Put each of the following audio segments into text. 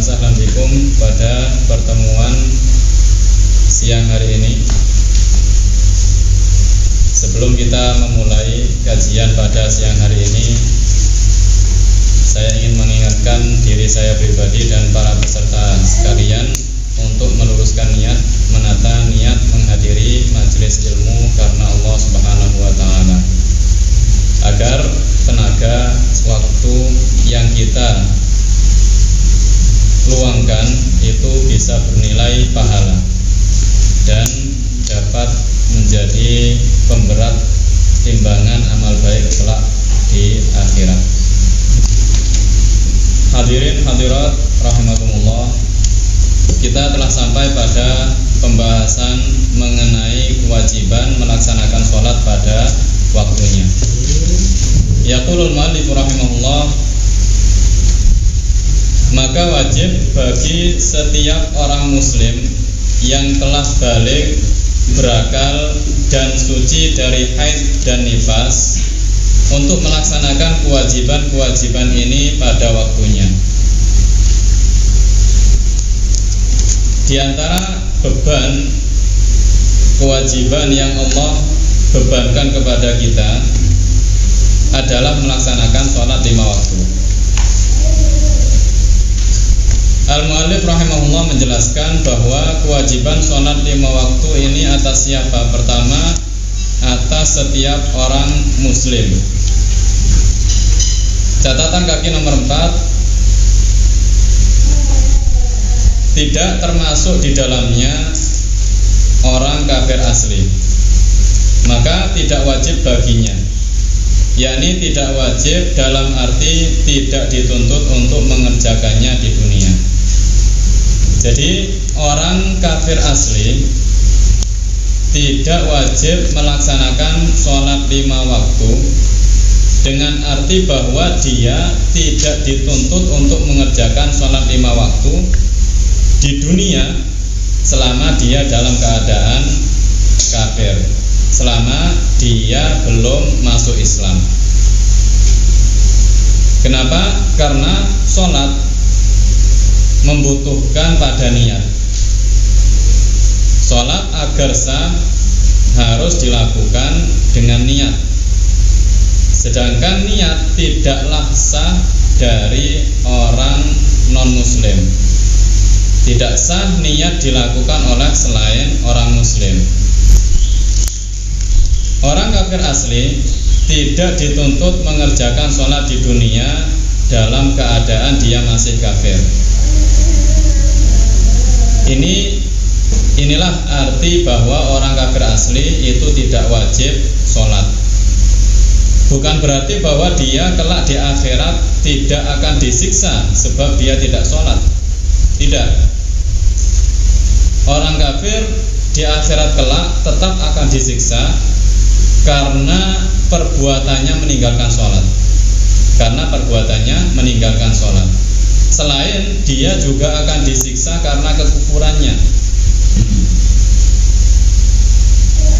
sahlan bikum pada pertemuan siang hari ini. Sebelum kita memulai kajian pada siang hari ini, saya ingin mengingatkan diri saya pribadi dan para peserta sekalian untuk meluruskan niat, menata niat menghadiri majelis ilmu karena Allah Subhanahu wa taala, agar tenaga waktu yang kita luangkan itu bisa bernilai pahala dan dapat menjadi pemberat timbangan amal baik kelak di akhirat. Hadirin hadirat rahimakumullah, kita telah sampai pada pembahasan mengenai kewajiban melaksanakan sholat pada waktunya. Yaqulul mu'allif rahimahullah, maka wajib bagi setiap orang muslim yang telah baligh, berakal dan suci dari haid dan nifas untuk melaksanakan kewajiban-kewajiban ini pada waktunya. Di antara beban kewajiban yang Allah bebankan kepada kita adalah melaksanakan sholat 5 waktu. Al-Mu'allif rahimahullah menjelaskan bahwa kewajiban sholat 5 waktu ini atas siapa? Pertama, atas setiap orang muslim. Catatan kaki nomor 4, tidak termasuk di dalamnya orang kafir asli, maka tidak wajib baginya, yakni tidak wajib dalam arti tidak dituntut untuk mengerjakannya di dunia. Jadi orang kafir asli tidak wajib melaksanakan sholat 5 waktu, dengan arti bahwa dia tidak dituntut untuk mengerjakan sholat 5 waktu di dunia selama dia dalam keadaan kafir, selama dia belum masuk Islam. Kenapa? Karena sholat membutuhkan pada niat. Sholat agar sah harus dilakukan dengan niat. Sedangkan niat tidaklah sah dari orang non-muslim. Tidak sah niat dilakukan oleh selain orang muslim. Orang kafir asli tidak dituntut mengerjakan sholat di dunia dalam keadaan dia masih kafir. Inilah arti bahwa orang kafir asli itu tidak wajib sholat. Bukan berarti bahwa dia kelak di akhirat tidak akan disiksa sebab dia tidak sholat. Tidak. Orang kafir di akhirat kelak tetap akan disiksa karena perbuatannya meninggalkan sholat. Karena perbuatannya meninggalkan sholat. Selain dia juga akan disiksa karena kekufurannya.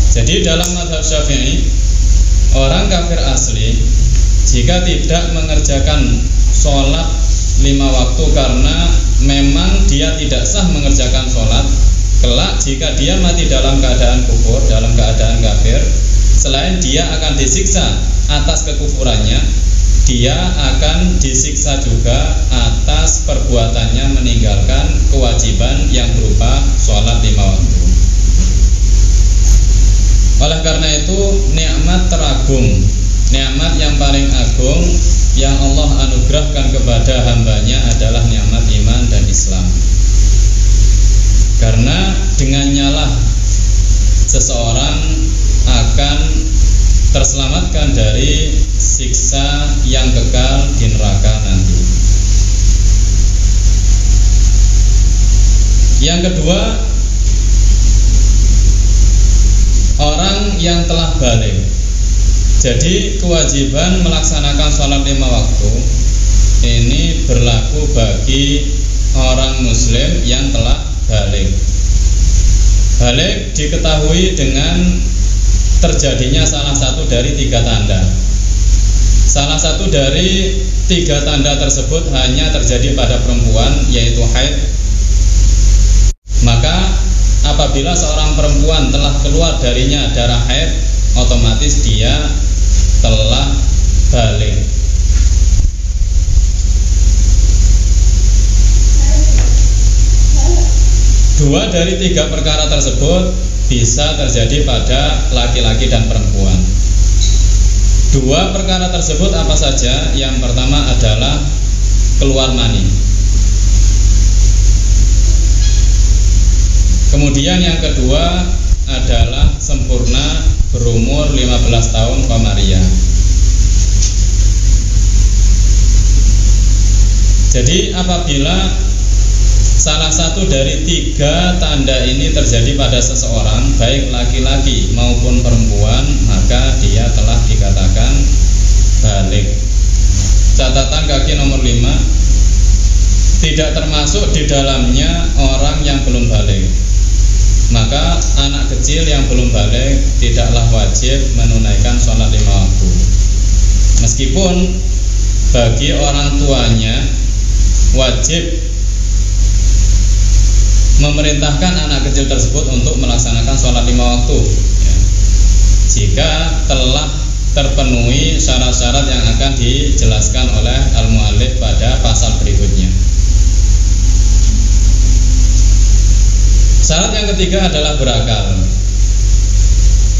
Jadi dalam mazhab Syafi'i, orang kafir asli jika tidak mengerjakan sholat 5 waktu karena memang dia tidak sah mengerjakan sholat, kelak jika dia mati dalam keadaan kufur, dalam keadaan kafir, selain dia akan disiksa atas kekufurannya, dia akan disiksa juga atas perbuatannya meninggalkan kewajiban yang berupa sholat 5 waktu. Oleh karena itu, nikmat teragung, nikmat yang paling agung yang Allah anugerahkan kepada hambanya adalah nikmat iman dan Islam. Karena dengannya lah seseorang akan terselamatkan dari siksa yang kekal di neraka nanti. Yang kedua, orang yang telah baligh. Jadi kewajiban melaksanakan sholat 5 waktu ini berlaku bagi orang muslim yang telah baligh. Baligh diketahui dengan terjadinya salah satu dari 3 tanda. Salah satu dari 3 tanda tersebut hanya terjadi pada perempuan, yaitu haid. Maka apabila seorang perempuan telah keluar darinya darah haid, otomatis dia telah balik. Dua dari 3 perkara tersebut bisa terjadi pada laki-laki dan perempuan. 2 perkara tersebut apa saja? Yang pertama adalah keluar mani. Kemudian yang kedua adalah sempurna berumur 15 tahun komariah. Jadi apabila salah satu dari 3 tanda ini terjadi pada seseorang, baik laki-laki maupun perempuan, maka dia telah dikatakan balik. Catatan kaki nomor 5, tidak termasuk di dalamnya orang yang belum balik. Maka anak kecil yang belum balik tidaklah wajib menunaikan sholat 5 waktu. Meskipun bagi orang tuanya wajib memerintahkan anak kecil tersebut untuk melaksanakan sholat 5 waktu ya, jika telah terpenuhi syarat-syarat yang akan dijelaskan oleh al-mu'allif pada pasal berikutnya. Syarat yang ketiga adalah berakal,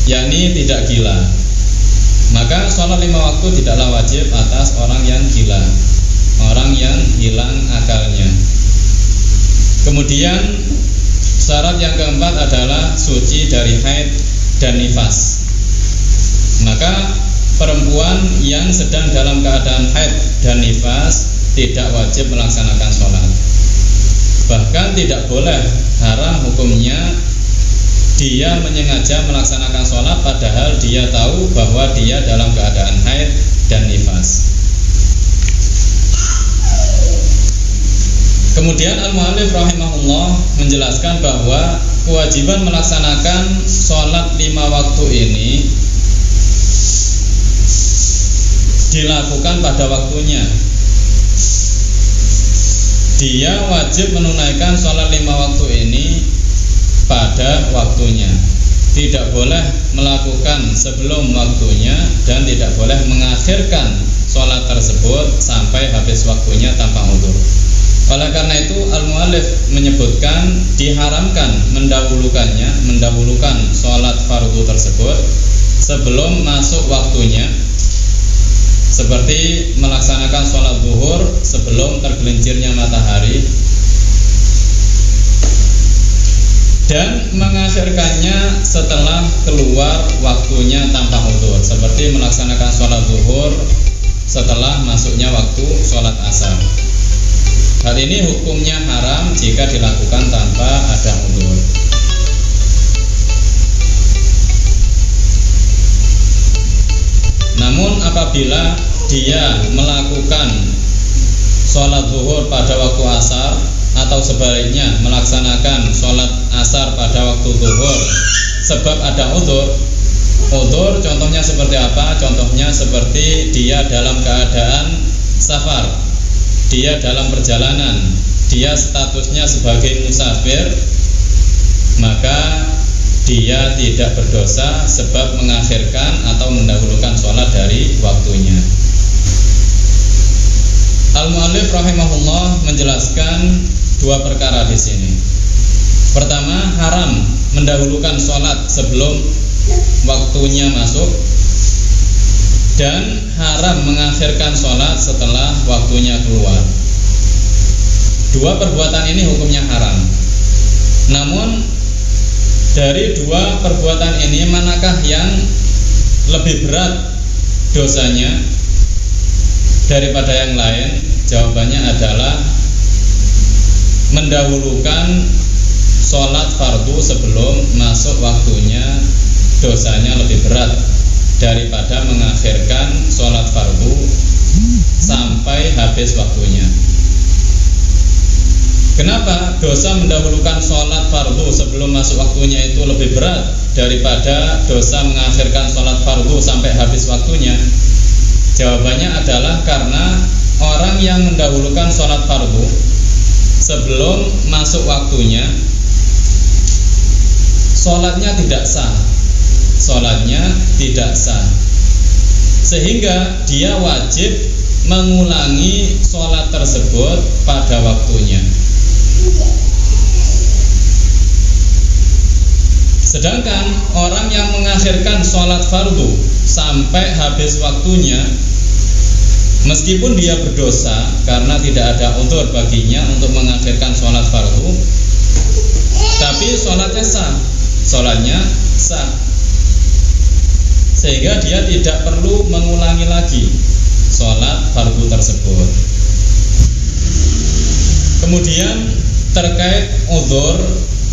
yakni tidak gila. Maka sholat 5 waktu tidaklah wajib atas orang yang gila, orang yang hilang akalnya. Kemudian syarat yang keempat adalah suci dari haid dan nifas. Maka perempuan yang sedang dalam keadaan haid dan nifas tidak wajib melaksanakan sholat. Bahkan tidak boleh, haram hukumnya dia menyengaja melaksanakan sholat padahal dia tahu bahwa dia dalam keadaan haid dan nifas. Kemudian al-mu'allif rahimahullah menjelaskan bahwa kewajiban melaksanakan sholat 5 waktu ini dilakukan pada waktunya. Dia wajib menunaikan sholat 5 waktu ini pada waktunya. Tidak boleh melakukan sebelum waktunya dan tidak boleh mengakhirkan sholat tersebut sampai habis waktunya tanpa udzur. Oleh karena itu al-mu'allif menyebutkan diharamkan mendahulukan sholat fardu tersebut sebelum masuk waktunya, seperti melaksanakan sholat zuhur sebelum tergelincirnya matahari, dan mengakhirkannya setelah keluar waktunya tanpa udzur, seperti melaksanakan sholat zuhur setelah masuknya waktu sholat asar. Hal ini hukumnya haram jika dilakukan tanpa ada udzur. Namun apabila dia melakukan sholat zuhur pada waktu asar atau sebaliknya melaksanakan sholat asar pada waktu zuhur sebab ada udzur, contohnya seperti apa? Contohnya seperti dia dalam keadaan safar, dia dalam perjalanan, dia statusnya sebagai musafir, maka dia tidak berdosa sebab mengakhirkan atau mendahulukan sholat dari waktunya. Al-mu'allif rahimahullah menjelaskan 2 perkara di sini. Pertama, haram mendahulukan sholat sebelum waktunya masuk, dan haram mengakhirkan sholat setelah waktunya keluar. 2 perbuatan ini hukumnya haram. Namun dari 2 perbuatan ini manakah yang lebih berat dosanya daripada yang lain? Jawabannya adalah mendahulukan sholat fardu sebelum masuk waktunya dosanya lebih berat daripada mengakhirkan sholat fardu sampai habis waktunya. Kenapa dosa mendahulukan sholat fardu sebelum masuk waktunya itu lebih berat daripada dosa mengakhirkan sholat fardu sampai habis waktunya? Jawabannya adalah karena orang yang mendahulukan sholat fardu sebelum masuk waktunya, sholatnya tidak sah. Sholatnya tidak sah, sehingga dia wajib mengulangi sholat tersebut pada waktunya. Sedangkan orang yang mengakhirkan sholat fardu sampai habis waktunya, meskipun dia berdosa karena tidak ada udzur baginya untuk mengakhirkan sholat fardu, tapi sholatnya sah, sholatnya sah, sehingga dia tidak perlu mengulangi lagi sholat fardu tersebut. Kemudian terkait udzur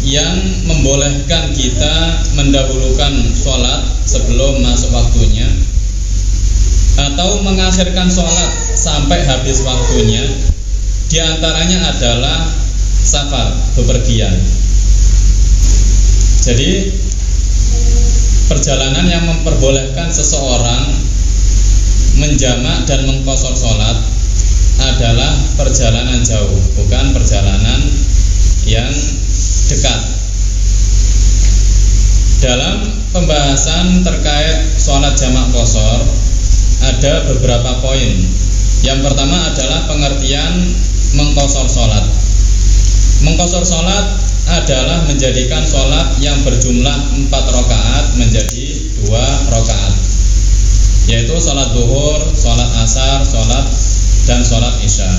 yang membolehkan kita mendahulukan sholat sebelum masuk waktunya atau mengakhirkan sholat sampai habis waktunya, diantaranya adalah safar, bepergian. Jadi perjalanan yang memperbolehkan seseorang menjamak dan mengqashar sholat adalah perjalanan jauh, bukan perjalanan yang dekat. Dalam pembahasan terkait sholat jamak qashar ada beberapa poin. Yang pertama adalah pengertian mengqashar sholat. Mengqashar sholat adalah menjadikan sholat yang berjumlah 4 rakaat menjadi 2 rakaat, yaitu sholat zuhur, sholat asar, dan sholat isya.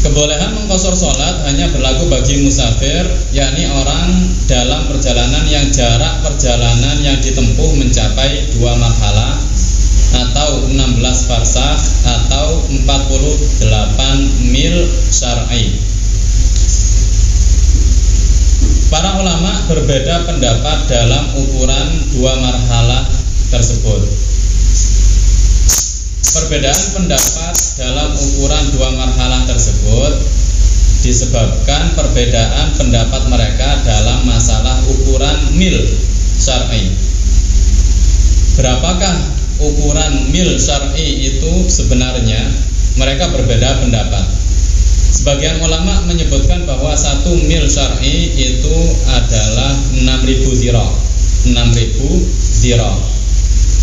Kebolehan mengqashar sholat hanya berlaku bagi musafir, yakni orang dalam perjalanan yang jarak perjalanan yang ditempuh mencapai 2 marhalah atau 16 farsakh atau 48 mil syar'i. Para ulama berbeda pendapat dalam ukuran 2 marhalah tersebut. Perbedaan pendapat dalam ukuran 2 marhalah tersebut disebabkan perbedaan pendapat mereka dalam masalah ukuran mil syar'i. Berapakah ukuran mil syar'i itu sebenarnya? Mereka berbeda pendapat. Sebagian ulama menyebutkan bahwa 1 mil syar'i itu adalah 6.000 dhira. 6.000 dhira.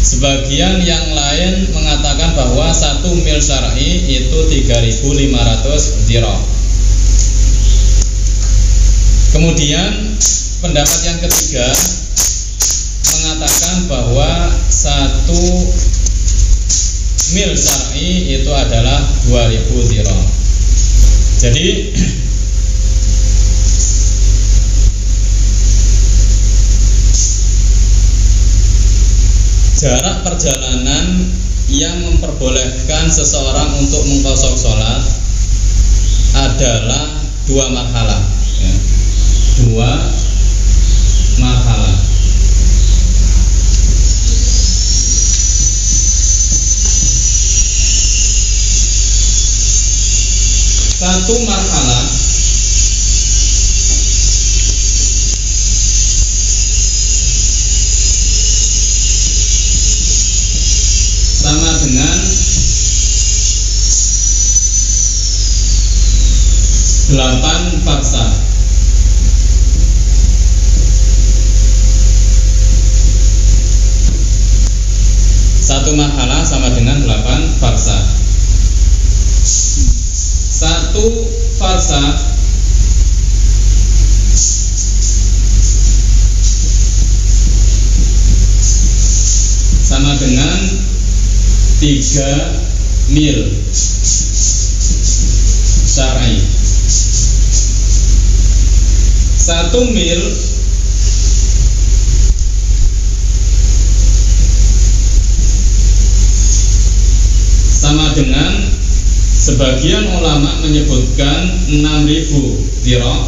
Sebagian yang lain mengatakan bahwa 1 mil syar'i itu 3.500 dhira. Kemudian pendapat yang ketiga mengatakan bahwa 1 mil syar'i itu adalah 2.000 dhira. Jadi jarak perjalanan yang memperbolehkan seseorang untuk mengqashar sholat adalah 2 marhalah, ya. 2 marhalah. Satu marhalah sama dengan 8 farsakh. Satu marhalah sama dengan 8 farsakh. 1 farsakh sama dengan 3 mil syar'i. 1 mil sama dengan, sebagian ulama menyebutkan 6.000 dhira.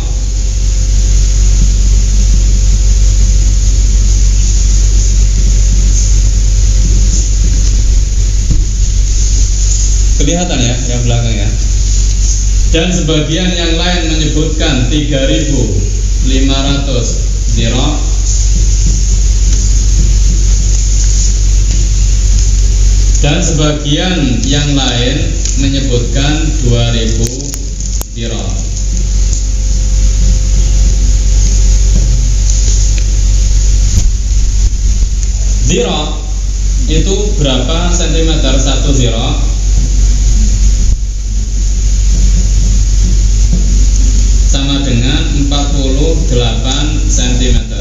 Kelihatan ya yang belakang ya. Dan sebagian yang lain menyebutkan 3.500 dhira. Dan sebagian yang lain menyebutkan 2000 diro. Diro itu berapa sentimeter satu diro? Sama dengan 48 cm.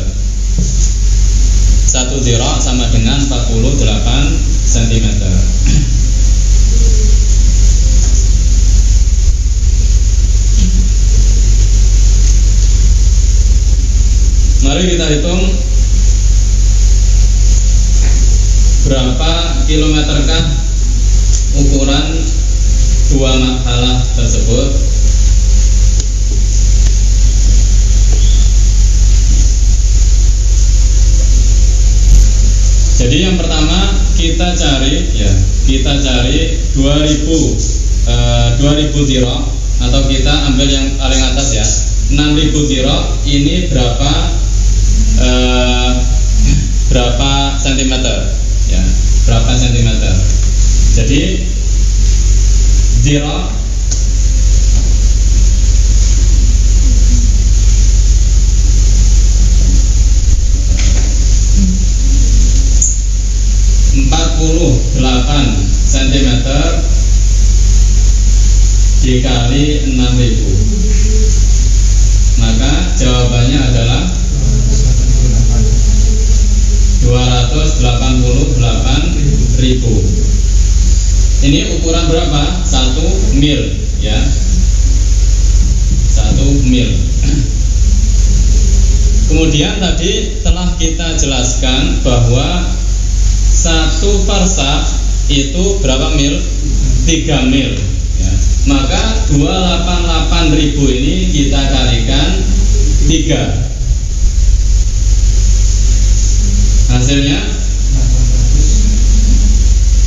Satu diro sama dengan 48 cm. Mari kita hitung berapa kilometerkah ukuran dua marhalah tersebut. Jadi yang pertama kita cari 2000 diro, atau kita ambil yang paling atas ya, 6000 diro. Ini berapa sentimeter ya, berapa sentimeter. Jadi diro cm dikali 6000, maka jawabannya adalah 288.000. Ini ukuran berapa? 1 mil ya, 1 mil. Kemudian tadi telah kita jelaskan bahwa 1 farsak itu berapa mil? 3 mil ya. Maka 288.000 ini kita kalikan 3. Hasilnya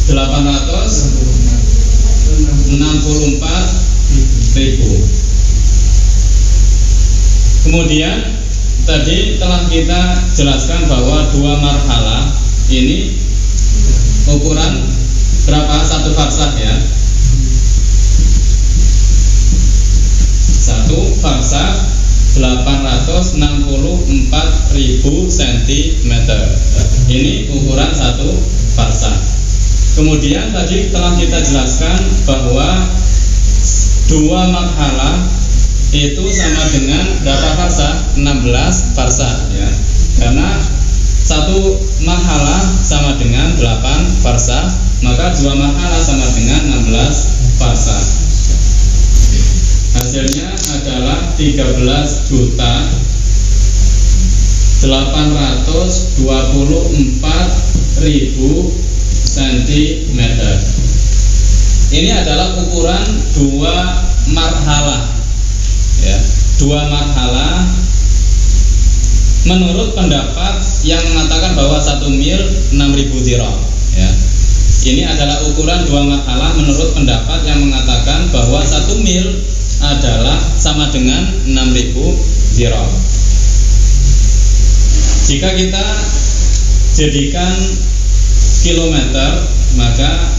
864.000. Kemudian tadi telah kita jelaskan bahwa dua marhalah ini ukuran berapa? 1 farsak ya. 1 farsak 864.000 cm. Ini ukuran 1 farsak. Kemudian tadi telah kita jelaskan bahwa dua marhalah itu sama dengan berapa farsak? 16 farsak ya. Karena 1 marhalah sama dengan 8 farsak, maka 2 marhalah sama dengan 16 farsak. Hasilnya adalah 13.824.000 cm. Ini adalah ukuran 2 marhalah ya, 2 marhalah menurut pendapat yang mengatakan bahwa 1 mil 6000 diro ya. Ini adalah ukuran 2 marhalah menurut pendapat yang mengatakan bahwa 1 mil adalah sama dengan 6000 diro. Jika kita jadikan kilometer, maka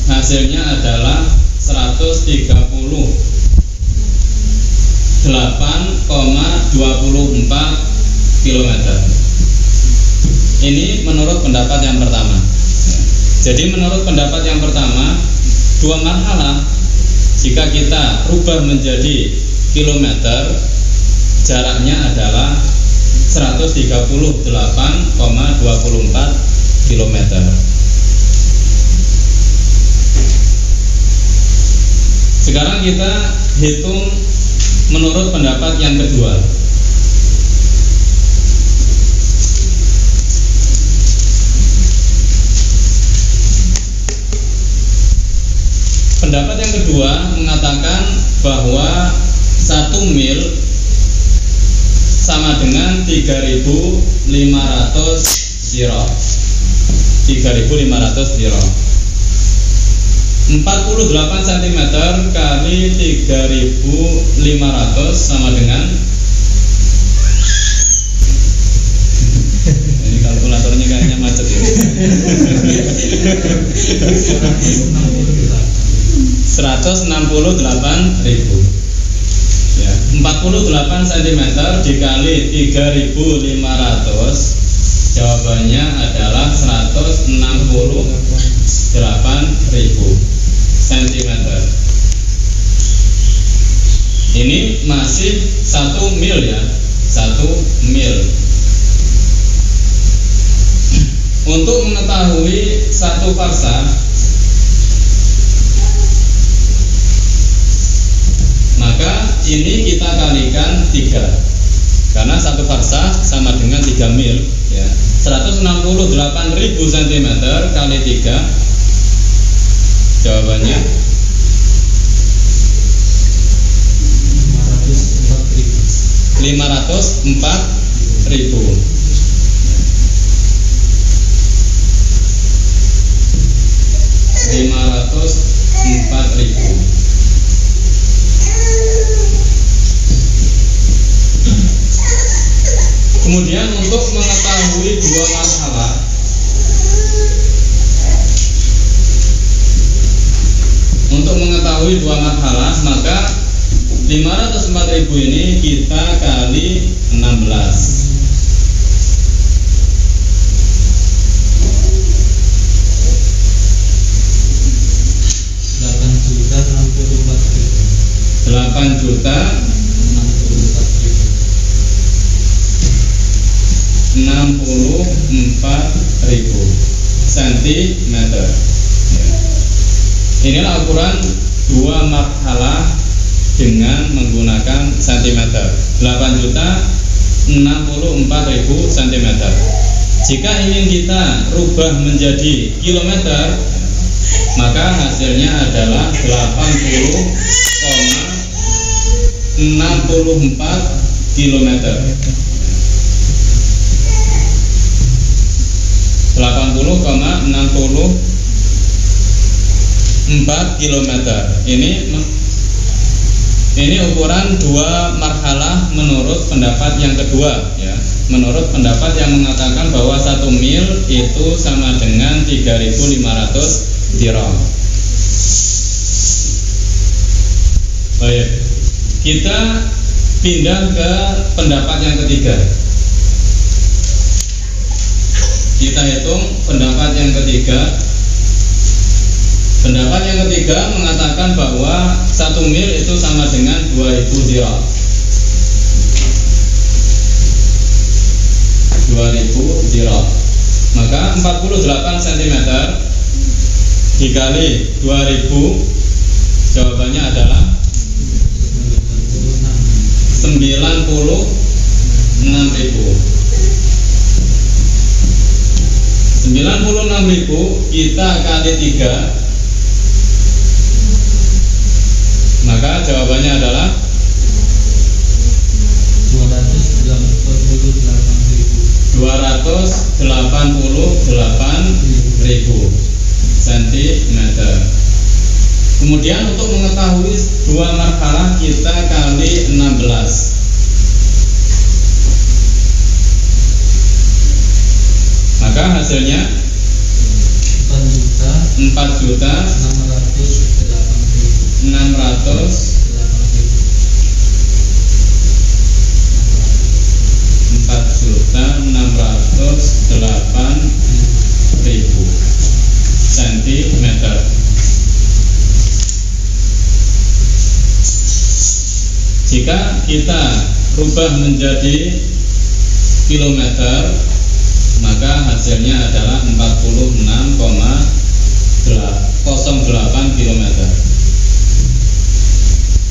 hasilnya adalah 138,24 km. Ini menurut pendapat yang pertama. Jadi menurut pendapat yang pertama, 2 marhalah jika kita rubah menjadi kilometer, jaraknya adalah 138,24 km. Sekarang kita hitung menurut pendapat yang kedua. Pendapat yang kedua mengatakan bahwa 1 mil sama dengan 3.500 diro. 3.500 diro. 48 cm kali 3.500 sama dengan ini kalkulatornya kayaknya macet ya. 168.000 ya, 48 cm dikali 3.500, jawabannya adalah 168.000 cm. Ini masih 1 mil ya, 1 mil. Untuk mengetahui 1 parsah, maka ini kita kalikan 3, karena 1 parsah sama dengan 3 mil ya. 168.000 cm kali 3, jawabannya 504.000. Kemudian untuk mengetahui dua marhalah, maka 504.000 ini kita kali 16. 8.064.000 cm. Inilah ukuran dua marhalah dengan menggunakan cm. 8.064.000 cm. Jika ingin kita rubah menjadi kilometer, maka hasilnya adalah 80,64 kilometer. 80,64 kilometer. Ini ukuran dua marhalah menurut pendapat yang kedua ya. Menurut pendapat yang mengatakan bahwa 1 mil itu sama dengan 3.500 dirham. Baik, kita pindah ke pendapat yang ketiga. Kita hitung pendapat yang ketiga. Pendapat yang ketiga mengatakan bahwa 1 mil itu sama dengan 2.000 dirham. 2.000 dirham. Maka 48 cm dikali 2.000, jawabannya adalah 96.000. 96.000 kita kali 3, maka jawabannya adalah 288.000 cm. Kemudian untuk mengetahui dua marhalah kita kali 16. Maka hasilnya 4.608.000 cm. Jika kita rubah menjadi kilometer, maka hasilnya adalah 46,08 km.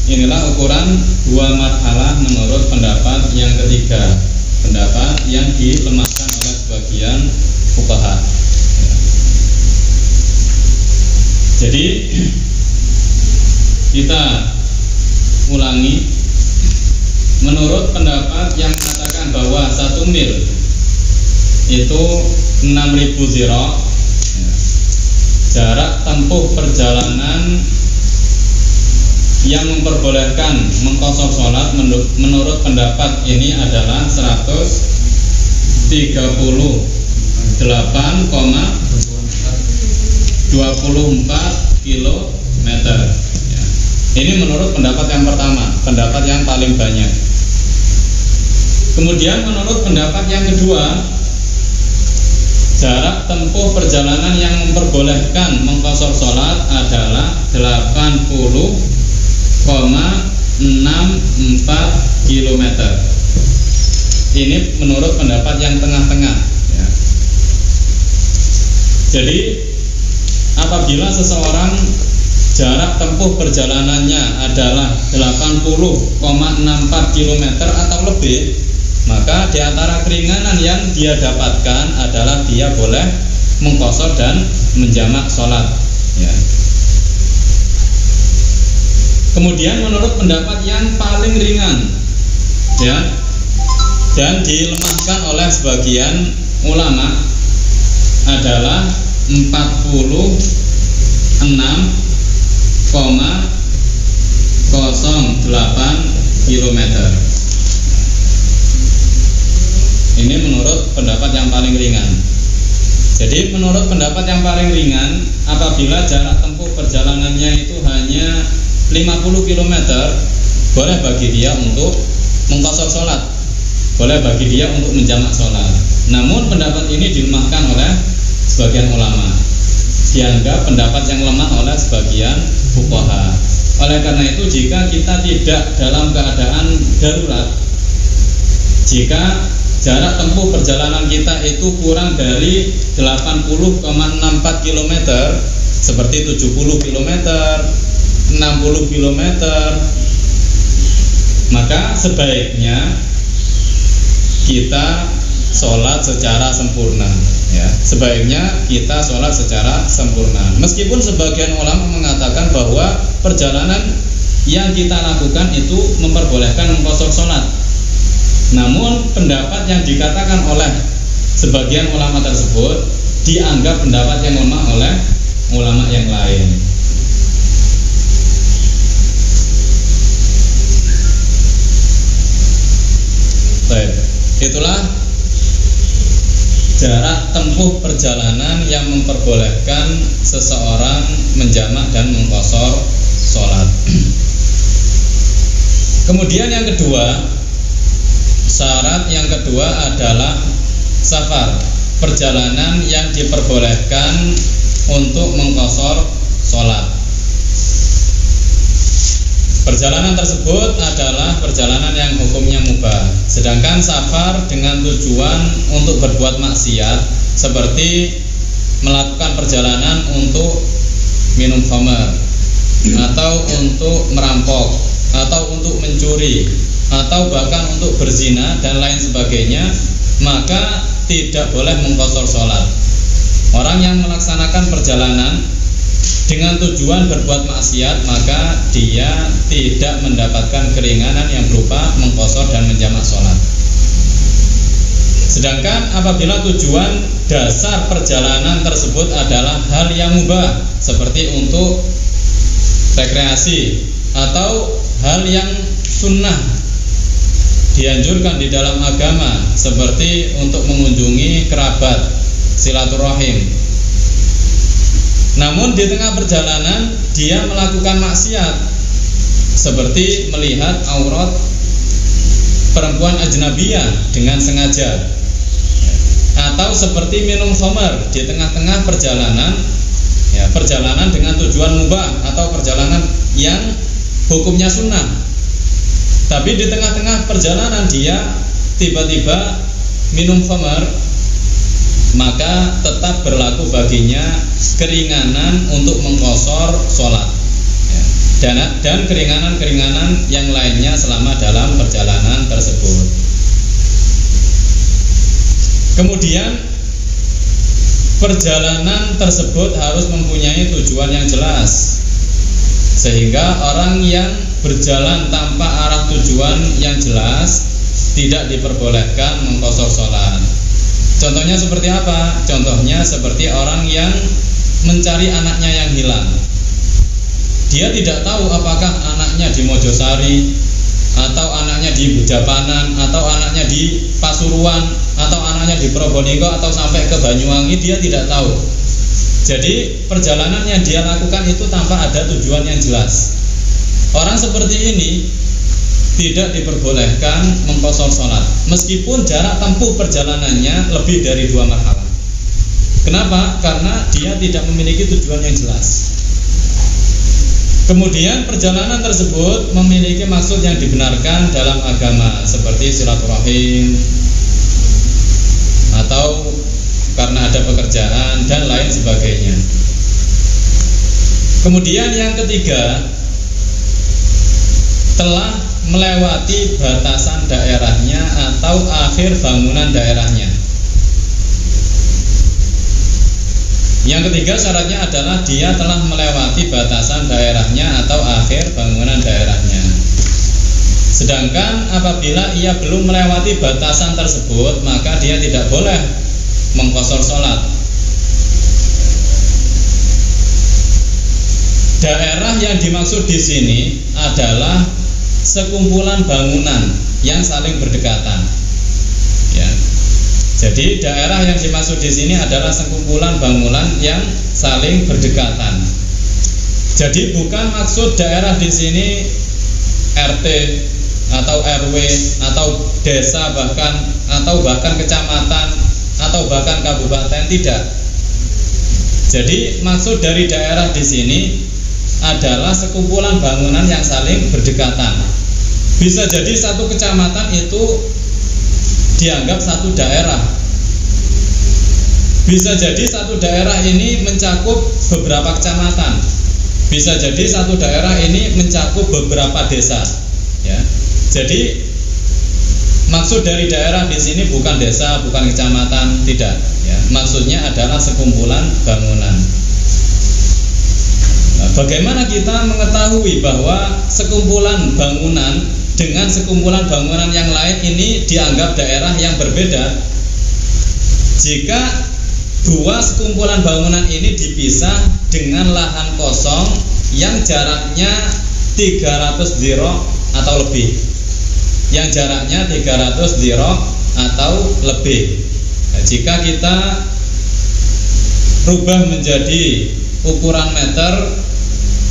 Inilah ukuran dua marhalah menurut pendapat yang ketiga, pendapat yang dilemahkan oleh sebagian fuqaha. Jadi kita ulangi, menurut pendapat yang mengatakan bahwa 1 mil itu 6.000 zira, jarak tempuh perjalanan yang memperbolehkan mengqashar sholat menurut pendapat ini adalah 130 8,24 kilometer. Ya. Ini menurut pendapat yang pertama, pendapat yang paling banyak. Kemudian menurut pendapat yang kedua, jarak tempuh perjalanan yang memperbolehkan mengqashar sholat adalah 80,64 km. Ini menurut pendapat yang tengah-tengah ya. Jadi apabila seseorang jarak tempuh perjalanannya adalah 80,64 km atau lebih, maka di antara keringanan yang dia dapatkan adalah dia boleh mengqashar dan menjamak sholat ya. Kemudian menurut pendapat yang paling ringan ya, dan dilemahkan oleh sebagian ulama adalah 46,08 km. Ini menurut pendapat yang paling ringan. Jadi menurut pendapat yang paling ringan, apabila jarak tempuh perjalanannya itu hanya 50 km, boleh bagi dia untuk mengqashar sholat, boleh bagi dia untuk menjamak sholat. Namun pendapat ini dilemahkan oleh sebagian ulama, dianggap pendapat yang lemah oleh sebagian fuqaha. Oleh karena itu, jika kita tidak dalam keadaan darurat, jika jarak tempuh perjalanan kita itu kurang dari 80,64 km, seperti 70 km, 60 km, maka sebaiknya kita sholat secara sempurna ya. Sebaiknya kita sholat secara sempurna. Meskipun sebagian ulama mengatakan bahwa perjalanan yang kita lakukan itu memperbolehkan mengqashar sholat, namun pendapat yang dikatakan oleh sebagian ulama tersebut dianggap pendapat yang lemah oleh ulama yang lain. Baik, itulah jarak tempuh perjalanan yang memperbolehkan seseorang menjamak dan mengqashar sholat. Kemudian yang kedua, syarat yang kedua adalah safar, perjalanan yang diperbolehkan untuk mengqashar sholat. Perjalanan tersebut adalah perjalanan yang hukumnya mubah. Sedangkan safar dengan tujuan untuk berbuat maksiat, seperti melakukan perjalanan untuk minum khamar, atau untuk merampok, atau untuk mencuri, atau bahkan untuk berzina dan lain sebagainya, maka tidak boleh mengqashar sholat. Orang yang melaksanakan perjalanan dengan tujuan berbuat maksiat, maka dia tidak mendapatkan keringanan yang berupa mengqashar dan menjamak sholat. Sedangkan apabila tujuan dasar perjalanan tersebut adalah hal yang mubah, seperti untuk rekreasi atau hal yang sunnah, dianjurkan di dalam agama, seperti untuk mengunjungi kerabat, silaturahim, namun di tengah perjalanan dia melakukan maksiat, seperti melihat aurat perempuan ajnabiyah dengan sengaja, atau seperti minum khamar di tengah-tengah perjalanan ya, perjalanan dengan tujuan mubah atau perjalanan yang hukumnya sunnah, tapi di tengah-tengah perjalanan dia tiba-tiba minum khamar, maka tetap berlaku baginya keringanan untuk mengqashar sholat ya, dan keringanan-keringanan yang lainnya selama dalam perjalanan tersebut. Kemudian perjalanan tersebut harus mempunyai tujuan yang jelas, sehingga orang yang berjalan tanpa arah tujuan yang jelas tidak diperbolehkan mengqashar sholat. Contohnya seperti apa? Contohnya seperti orang yang mencari anaknya yang hilang. Dia tidak tahu apakah anaknya di Mojosari atau anaknya di Bujapanan, atau anaknya di Pasuruan, atau anaknya di Probolinggo, atau sampai ke Banyuwangi, dia tidak tahu. Jadi perjalanan yang dia lakukan itu tanpa ada tujuan yang jelas. Orang seperti ini tidak diperbolehkan mengqashar sholat, meskipun jarak tempuh perjalanannya lebih dari 2 marhalah. Kenapa? Karena dia tidak memiliki tujuan yang jelas. Kemudian perjalanan tersebut memiliki maksud yang dibenarkan dalam agama, seperti silaturahim, atau karena ada pekerjaan dan lain sebagainya. Kemudian yang ketiga, telah melewati batasan daerahnya atau akhir bangunan daerahnya. Yang ketiga syaratnya adalah dia telah melewati batasan daerahnya atau akhir bangunan daerahnya. Sedangkan apabila ia belum melewati batasan tersebut, maka dia tidak boleh mengqashar sholat. Daerah yang dimaksud di sini adalah sekumpulan bangunan yang saling berdekatan. Ya. Jadi daerah yang dimaksud di sini adalah sekumpulan bangunan yang saling berdekatan. Jadi bukan maksud daerah di sini RT atau RW atau desa bahkan kecamatan atau bahkan kabupaten, tidak. Jadi maksud dari daerah di sini adalah sekumpulan bangunan yang saling berdekatan. Bisa jadi satu kecamatan itu dianggap satu daerah. Bisa jadi satu daerah ini mencakup beberapa kecamatan. Bisa jadi satu daerah ini mencakup beberapa desa. Ya. Jadi maksud dari daerah di sini bukan desa, bukan kecamatan, tidak. Ya. Maksudnya adalah sekumpulan bangunan. Nah, bagaimana kita mengetahui bahwa sekumpulan bangunan dengan sekumpulan bangunan yang lain ini dianggap daerah yang berbeda? Jika dua sekumpulan bangunan ini dipisah dengan lahan kosong yang jaraknya 300 dhiro atau lebih. Yang jaraknya 300 dhiro atau lebih. Nah, jika kita rubah menjadi ukuran meter,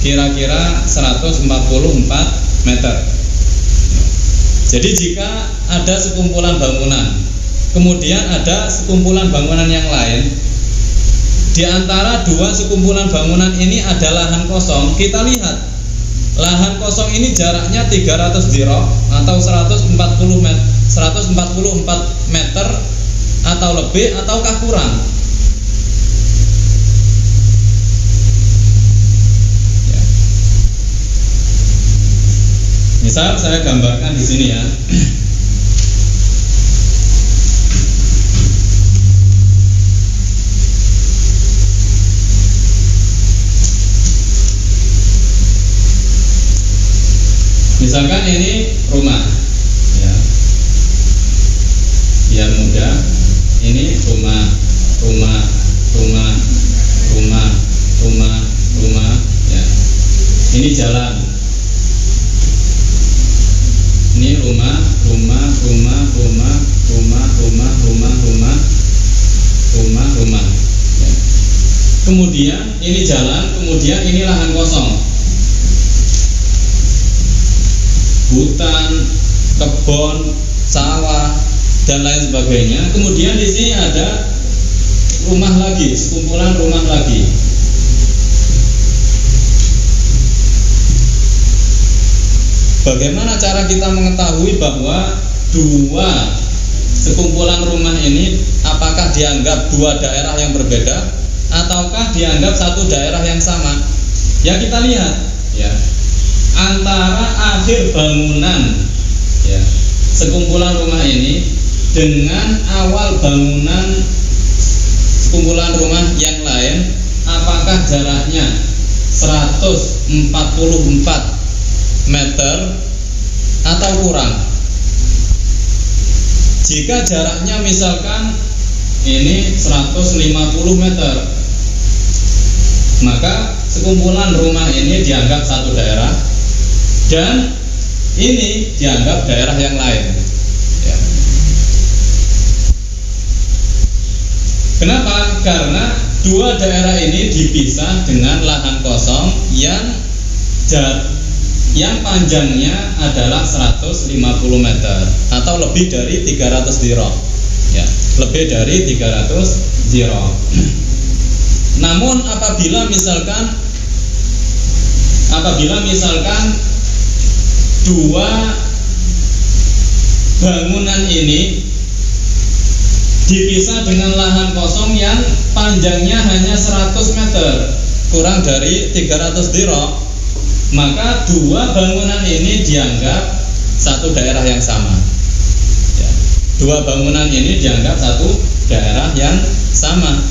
kira-kira 144 meter. Jadi jika ada sekumpulan bangunan, kemudian ada sekumpulan bangunan yang lain, di antara dua sekumpulan bangunan ini ada lahan kosong, kita lihat lahan kosong ini jaraknya 300 dhiro atau 144 meter atau lebih ataukah kurang? Ya. Misal saya gambarkan di sini ya. Misalkan ini rumah, ya, biar mudah. Ini rumah, ya. Ini jalan. Ini rumah. Ya. Kemudian ini jalan, kemudian ini lahan kosong. Hutan, kebun, sawah dan lain sebagainya. Kemudian di sini ada rumah lagi, sekumpulan rumah lagi. Bagaimana cara kita mengetahui bahwa dua sekumpulan rumah ini apakah dianggap dua daerah yang berbeda ataukah dianggap satu daerah yang sama? Ya kita lihat, ya. Antara akhir bangunan, ya, sekumpulan rumah ini dengan awal bangunan sekumpulan rumah yang lain, apakah jaraknya 144 meter atau kurang? Jika jaraknya misalkan ini 150 meter, maka sekumpulan rumah ini dianggap satu daerah. Dan ini dianggap daerah yang lain. Ya. Kenapa? Karena dua daerah ini dipisah dengan lahan kosong yang panjangnya adalah 150 meter atau lebih dari 300 dirham. Ya, lebih dari 300 dirham. Namun apabila misalkan dua bangunan ini dipisah dengan lahan kosong yang panjangnya hanya 100 meter, kurang dari 300 dirham, maka dua bangunan ini dianggap satu daerah yang sama. Ya, dua bangunan ini dianggap satu daerah yang sama.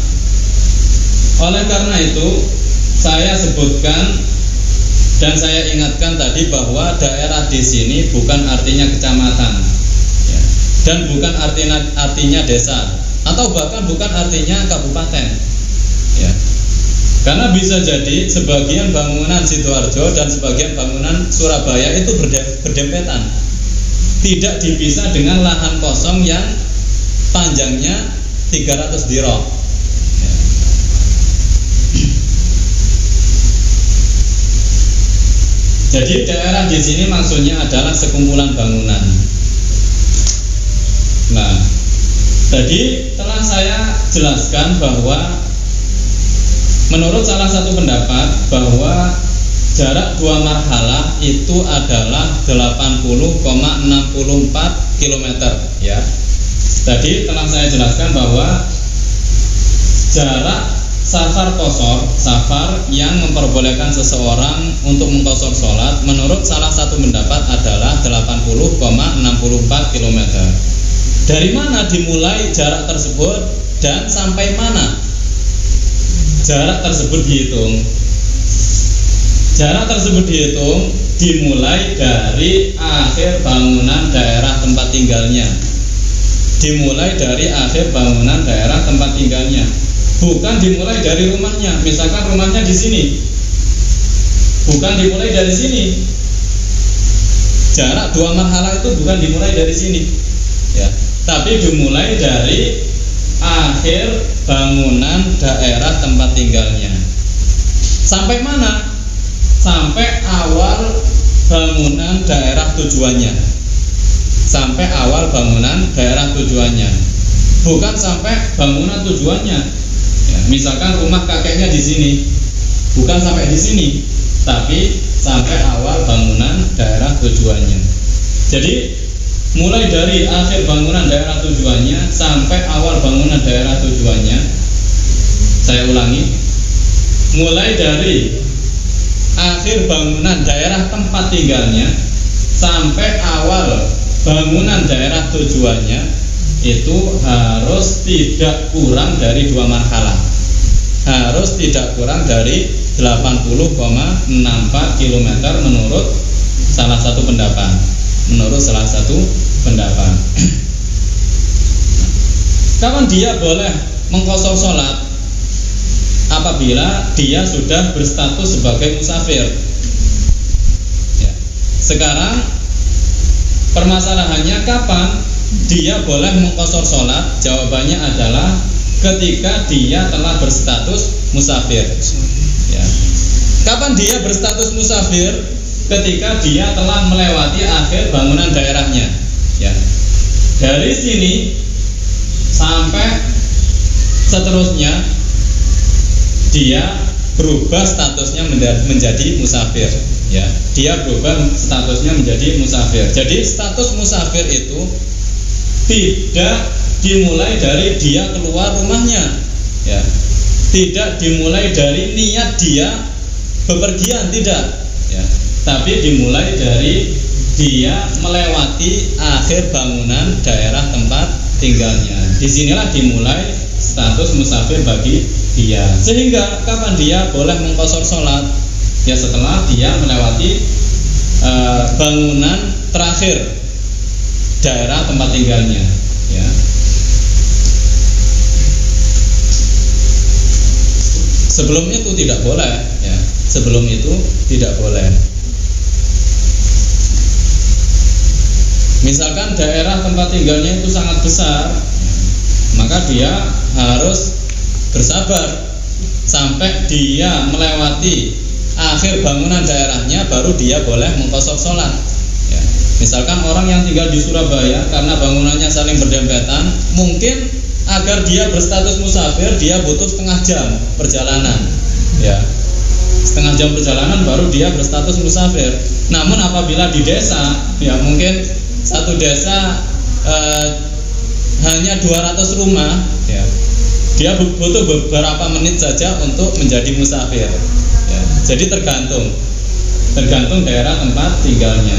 Oleh karena itu, saya sebutkan dan saya ingatkan tadi bahwa daerah di sini bukan artinya kecamatan, ya, dan bukan artinya desa, atau bahkan bukan artinya kabupaten. Ya. Karena bisa jadi sebagian bangunan Sidoarjo dan sebagian bangunan Surabaya itu berdempetan, tidak dipisah dengan lahan kosong yang panjangnya 300 dirham. Ya. Jadi daerah di sini maksudnya adalah sekumpulan bangunan. Nah, tadi telah saya jelaskan bahwa menurut salah satu pendapat bahwa jarak dua marhalah itu adalah 80,64 km, ya. Tadi telah saya jelaskan bahwa jarak safar yang memperbolehkan seseorang untuk mengqashar sholat menurut salah satu pendapat adalah 80,64 km. Dari mana dimulai jarak tersebut dan sampai mana jarak tersebut dihitung? Jarak tersebut dihitung dimulai dari akhir bangunan daerah tempat tinggalnya. Dimulai dari akhir bangunan daerah tempat tinggalnya. Bukan dimulai dari rumahnya. Misalkan rumahnya di sini, bukan dimulai dari sini. Jarak dua marhalah itu bukan dimulai dari sini, ya, tapi dimulai dari akhir bangunan daerah tempat tinggalnya. Sampai mana? Sampai awal bangunan daerah tujuannya. Sampai awal bangunan daerah tujuannya. Bukan sampai bangunan tujuannya. Ya, misalkan rumah kakeknya di sini, bukan sampai di sini, tapi sampai awal bangunan daerah tujuannya. Jadi mulai dari akhir bangunan daerah tujuannya sampai awal bangunan daerah tujuannya. Saya ulangi, mulai dari akhir bangunan daerah tempat tinggalnya sampai awal bangunan daerah tujuannya itu harus tidak kurang dari dua marhalah. Harus tidak kurang dari 80,64 km menurut salah satu pendapat. Kapan dia boleh mengqashar sholat? Apabila dia sudah berstatus sebagai musafir. Ya. Sekarang permasalahannya kapan dia boleh mengqashar sholat? Jawabannya adalah ketika dia telah berstatus musafir. Ya. Kapan dia berstatus musafir? Ketika dia telah melewati akhir bangunan daerahnya. Ya. Dari sini sampai seterusnya dia berubah statusnya menjadi musafir. Ya. Dia berubah statusnya menjadi musafir. Jadi status musafir itu tidak dimulai dari dia keluar rumahnya, ya. Tidak dimulai dari niat dia bepergian, tidak, ya. Tapi dimulai dari dia melewati akhir bangunan daerah tempat tinggalnya. Disinilah dimulai status musafir bagi dia. Sehingga kapan dia boleh mengqashar sholat? Ya setelah dia melewati bangunan terakhir daerah tempat tinggalnya, ya. Sebelum itu tidak boleh, ya. Sebelum itu tidak boleh. Misalkan daerah tempat tinggalnya itu sangat besar, maka dia harus bersabar sampai dia melewati akhir bangunan daerahnya, baru dia boleh mengqashar sholat. Ya. Misalkan orang yang tinggal di Surabaya, karena bangunannya saling berdempetan, mungkin agar dia berstatus musafir dia butuh setengah jam perjalanan. Ya. Setengah jam perjalanan baru dia berstatus musafir. Namun apabila di desa, ya mungkin satu desa hanya 200 rumah, ya, dia butuh beberapa menit saja untuk menjadi musafir. Ya, jadi tergantung daerah tempat tinggalnya.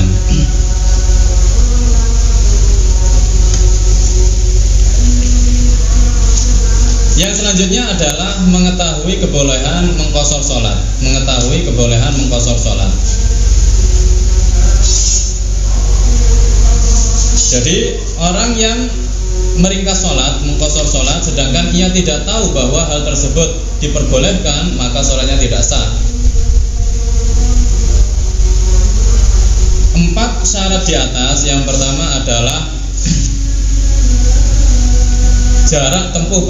Yang selanjutnya adalah mengetahui kebolehan mengqashar sholat. Jadi orang yang meringkas sholat, mengqashar sholat, sedangkan ia tidak tahu bahwa hal tersebut diperbolehkan, maka sholatnya tidak sah. 4 syarat di atas. Yang pertama adalah jarak tempuh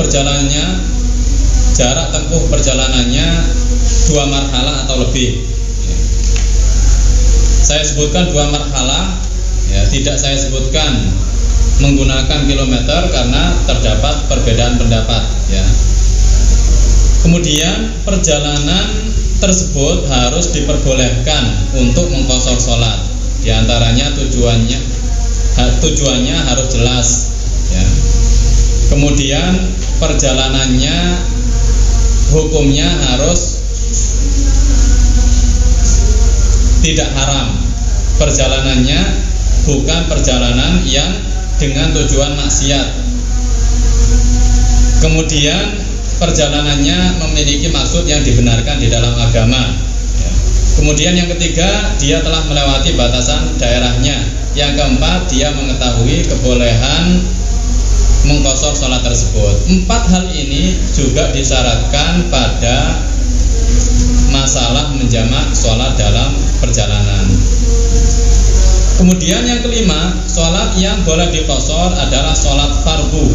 perjalanannya 2 marhalah atau lebih. Saya sebutkan 2 marhalah, ya, tidak saya sebutkan menggunakan kilometer karena terdapat perbedaan pendapat, ya. Kemudian perjalanan tersebut harus diperbolehkan untuk mengqashar sholat. Di antaranya tujuannya harus jelas, ya. Kemudian perjalanannya hukumnya harus tidak haram. Perjalanannya bukan perjalanan yang dengan tujuan maksiat. Kemudian perjalanannya memiliki maksud yang dibenarkan di dalam agama. Kemudian yang ketiga, dia telah melewati batasan daerahnya. Yang keempat, dia mengetahui kebolehan mengqashar sholat tersebut. 4 hal ini juga disyaratkan pada masalah menjamak sholat dalam perjalanan. Kemudian yang kelima, sholat yang boleh diqashar adalah sholat fardu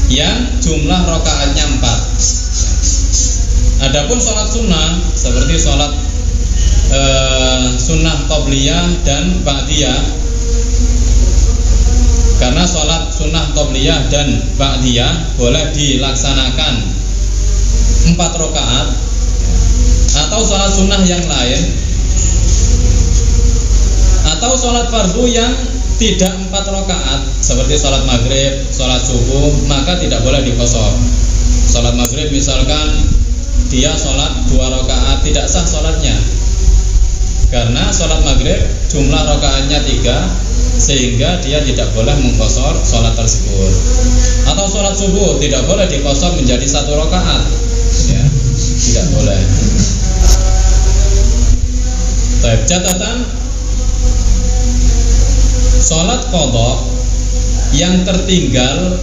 yang jumlah rakaatnya 4. Adapun sholat sunnah seperti sholat sunnah qobliyah dan ba'diyah, karena sholat sunnah qobliyah dan ba'diyah boleh dilaksanakan 4 rakaat, atau sholat sunnah yang lain, atau sholat fardu yang tidak 4 rakaat seperti sholat maghrib, sholat subuh, maka tidak boleh diqashar. Sholat maghrib misalkan dia sholat 2 rakaat, tidak sah sholatnya, karena sholat maghrib jumlah rakaatnya 3, sehingga dia tidak boleh mengqashar sholat tersebut. Atau sholat subuh tidak boleh diqashar menjadi 1 rakaat, ya, tidak boleh. Baik, catatan, sholat qadha yang tertinggal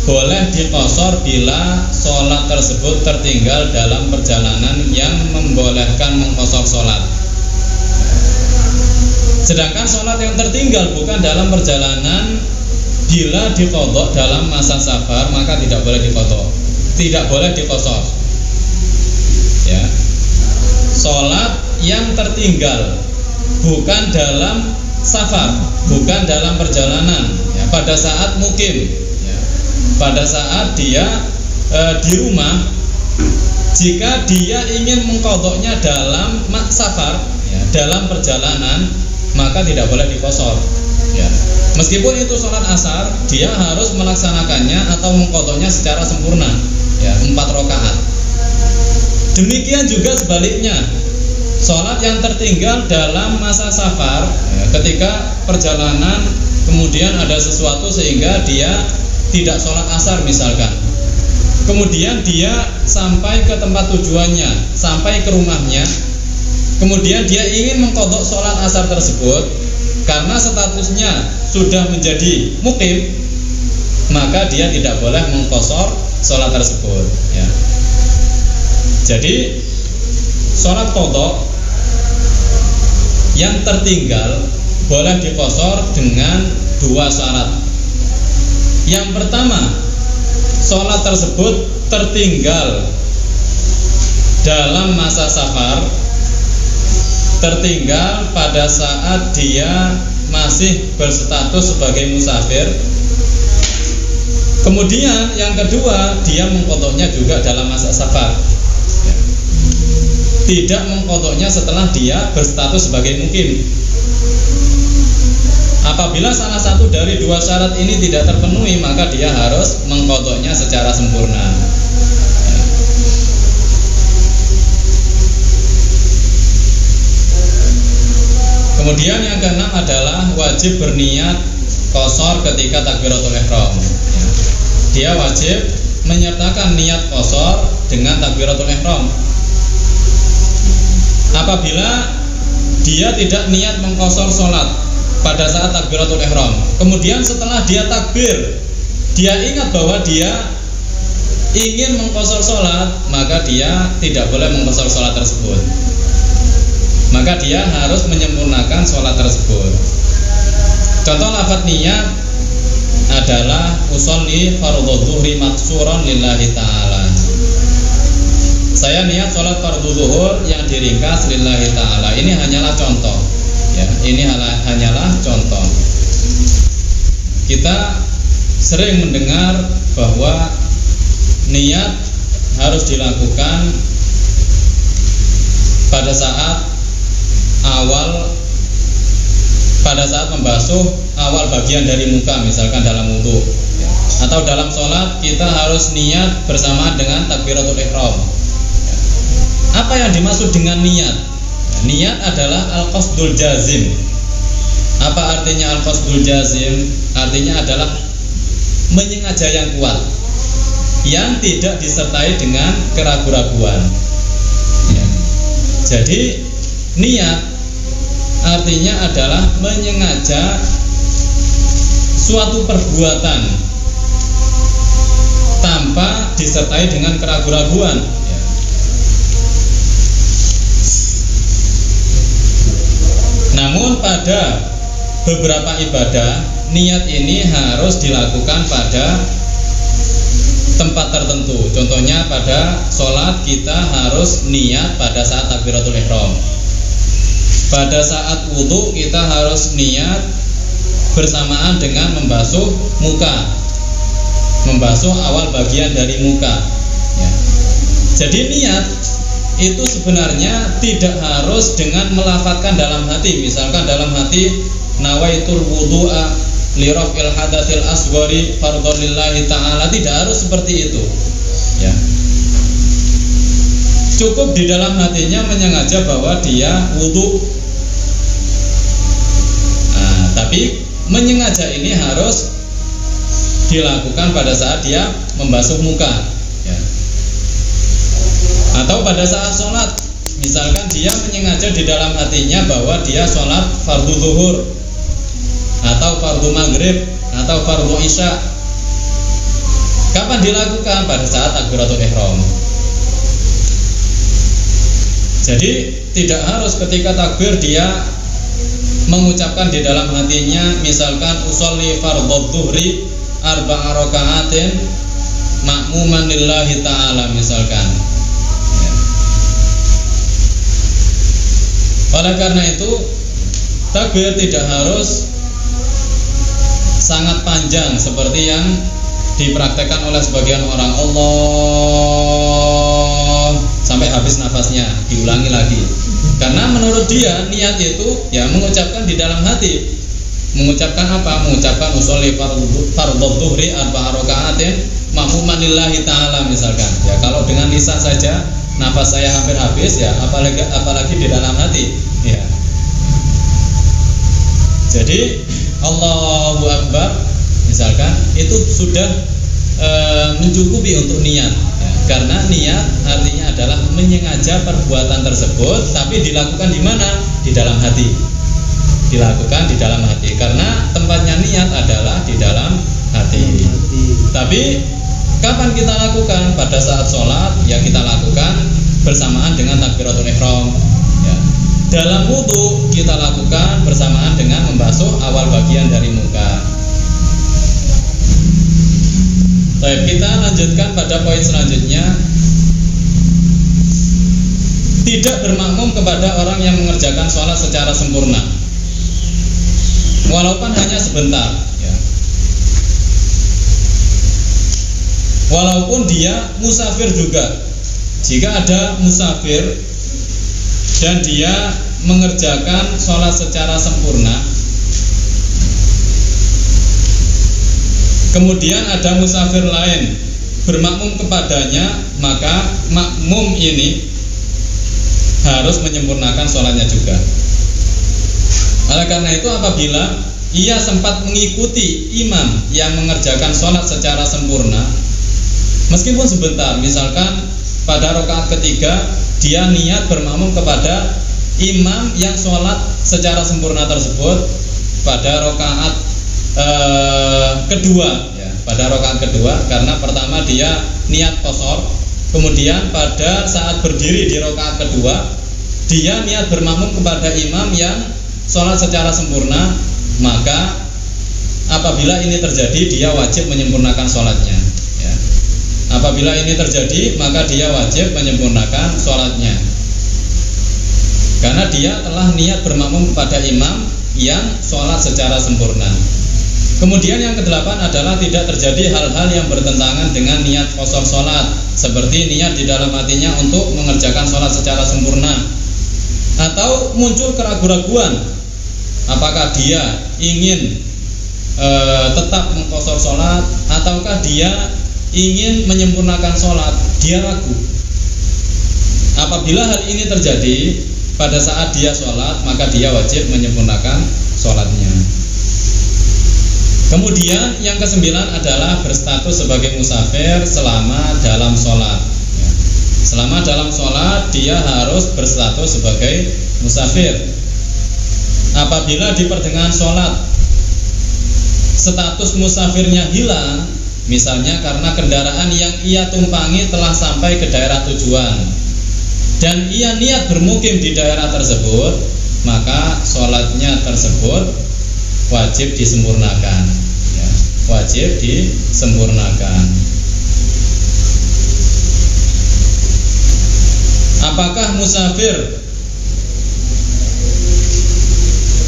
boleh diqashar bila sholat tersebut tertinggal dalam perjalanan yang membolehkan mengqashar sholat. Sedangkan sholat yang tertinggal bukan dalam perjalanan, bila diqadha dalam masa safar, maka tidak boleh diqashar. Ya. Sholat yang tertinggal bukan dalam safar, bukan dalam perjalanan, ya, pada saat mukim, ya, pada saat dia di rumah, jika dia ingin mengqadhanya dalam safar, ya, dalam perjalanan, maka tidak boleh diqashar, ya. Meskipun itu sholat asar, dia harus melaksanakannya atau mengqadhanya secara sempurna, ya, 4 rakaat. Demikian juga sebaliknya, sholat yang tertinggal dalam masa safar, ya, ketika perjalanan kemudian ada sesuatu sehingga dia tidak sholat asar misalkan, kemudian dia sampai ke tempat tujuannya, sampai ke rumahnya, kemudian dia ingin mengqadha sholat asar tersebut, karena statusnya sudah menjadi mukim, maka dia tidak boleh mengqashar sholat tersebut, ya. Jadi sholat qadha yang tertinggal boleh diqashar dengan dua syarat. Yang pertama, sholat tersebut tertinggal dalam masa safar, tertinggal pada saat dia masih berstatus sebagai musafir. Kemudian yang kedua, dia mengqadha'nya juga dalam masa safar, tidak mengqadha'nya setelah dia berstatus sebagai mukim. Apabila salah satu dari dua syarat ini tidak terpenuhi, maka dia harus mengqadha'nya secara sempurna. Kemudian yang keenam adalah wajib berniat qashar ketika takbiratul ihram. Dia wajib menyertakan niat qashar dengan takbiratul ihram. Apabila dia tidak niat mengqashar sholat pada saat takbiratul ihram, kemudian setelah dia takbir, dia ingat bahwa dia ingin mengqashar sholat, maka dia tidak boleh mengqashar sholat tersebut. Maka dia harus menyempurnakan sholat tersebut. Contoh lafadz niat adalah usolli fardhu dzuhri maksuran lillahi ta'ala. Saya niat sholat fardhu zuhur yang diringkas lillahi ta'ala. Ini hanyalah contoh, ya, ini hanyalah contoh. Kita sering mendengar bahwa niat harus dilakukan pada saat membasuh awal bagian dari muka, misalkan dalam wudu, atau dalam sholat kita harus niat bersamaan dengan takbiratul ihram. Apa yang dimaksud dengan niat? Niat adalah al-qasdul jazim. Apa artinya al-qasdul jazim? Artinya adalah menyengaja yang kuat, yang tidak disertai dengan keraguan-raguan. Jadi niat artinya adalah menyengaja suatu perbuatan tanpa disertai dengan keraguan-raguan. Namun pada beberapa ibadah, niat ini harus dilakukan pada tempat tertentu. Contohnya pada sholat kita harus niat pada saat takbiratul ihram. Pada saat wudu kita harus niat bersamaan dengan membasuh muka, membasuh awal bagian dari muka, ya. Jadi niat itu sebenarnya tidak harus dengan melafadzkan dalam hati. Misalkan dalam hati nawaitul wudu'a li raf'il hadatsil asghari fardhu lillahi ta'ala, tidak harus seperti itu, ya. Cukup di dalam hatinya menyengaja bahwa dia wudu. Tapi menyengaja ini harus dilakukan pada saat dia membasuh muka, ya. Atau pada saat sholat, misalkan dia menyengaja di dalam hatinya bahwa dia sholat fardhu zuhur atau fardhu maghrib atau fardhu isya. Kapan dilakukan? Pada saat takbiratul ihram. Jadi tidak harus ketika takbir dia mengucapkan di dalam hatinya, misalkan usolli fardhu dzuhri arba'a raka'atin ma'muman lillahi ta'ala, misalkan, ya. Oleh karena itu takbir tidak harus sangat panjang seperti yang dipraktekkan oleh sebagian orang. Allah sampai habis nafasnya, diulangi lagi. Karena menurut dia niat itu ya mengucapkan di dalam hati. Mengucapkan apa? Mengucapkan usolli fardhu dzuhri arba'a raka'atin ma'muman lillahi ta'ala, misalkan. Ya kalau dengan lisan saja nafas saya hampir habis, ya apalagi di dalam hati, ya. Jadi Allahu Akbar misalkan itu sudah mencukupi untuk niat, ya. Karena niat artinya adalah menyengaja perbuatan tersebut, tapi dilakukan di mana? Di dalam hati. Dilakukan di dalam hati, karena tempatnya niat adalah di dalam hati. Tapi kapan kita lakukan? Pada saat sholat, ya kita lakukan bersamaan dengan takbiratul ihram, ya. dalam wudu kita lakukan bersamaan dengan membasuh awal bagian dari muka. Baik, kita lanjutkan pada poin selanjutnya. Tidak bermakmum kepada orang yang mengerjakan sholat secara sempurna, walaupun hanya sebentar, ya. Walaupun dia musafir juga. Jika ada musafir dan dia mengerjakan sholat secara sempurna, kemudian ada musafir lain bermakmum kepadanya, maka makmum ini harus menyempurnakan sholatnya juga. Oleh karena itu, apabila ia sempat mengikuti imam yang mengerjakan sholat secara sempurna, meskipun sebentar, misalkan pada rakaat ketiga dia niat bermakmum kepada imam yang sholat secara sempurna tersebut pada rakaat kedua, ya, pada rakaat kedua, karena pertama dia niat qashar, kemudian pada saat berdiri di rakaat kedua dia niat bermakmum kepada imam yang sholat secara sempurna, maka apabila ini terjadi dia wajib menyempurnakan sholatnya, ya. Apabila ini terjadi maka dia wajib menyempurnakan sholatnya, karena dia telah niat bermakmum kepada imam yang sholat secara sempurna. Kemudian yang kedelapan adalah tidak terjadi hal-hal yang bertentangan dengan niat qashar sholat, seperti niat di dalam hatinya untuk mengerjakan sholat secara sempurna, atau muncul keraguan-raguan apakah dia ingin tetap mengqashar sholat ataukah dia ingin menyempurnakan sholat, dia ragu. Apabila hal ini terjadi pada saat dia sholat, maka dia wajib menyempurnakan sholatnya. Kemudian yang kesembilan adalah berstatus sebagai musafir selama dalam sholat, ya. Selama dalam sholat dia harus berstatus sebagai musafir. Apabila di pertengahan sholat status musafirnya hilang, misalnya karena kendaraan yang ia tumpangi telah sampai ke daerah tujuan dan ia niat bermukim di daerah tersebut, maka sholatnya tersebut wajib disempurnakan, ya, wajib disempurnakan. Apakah musafir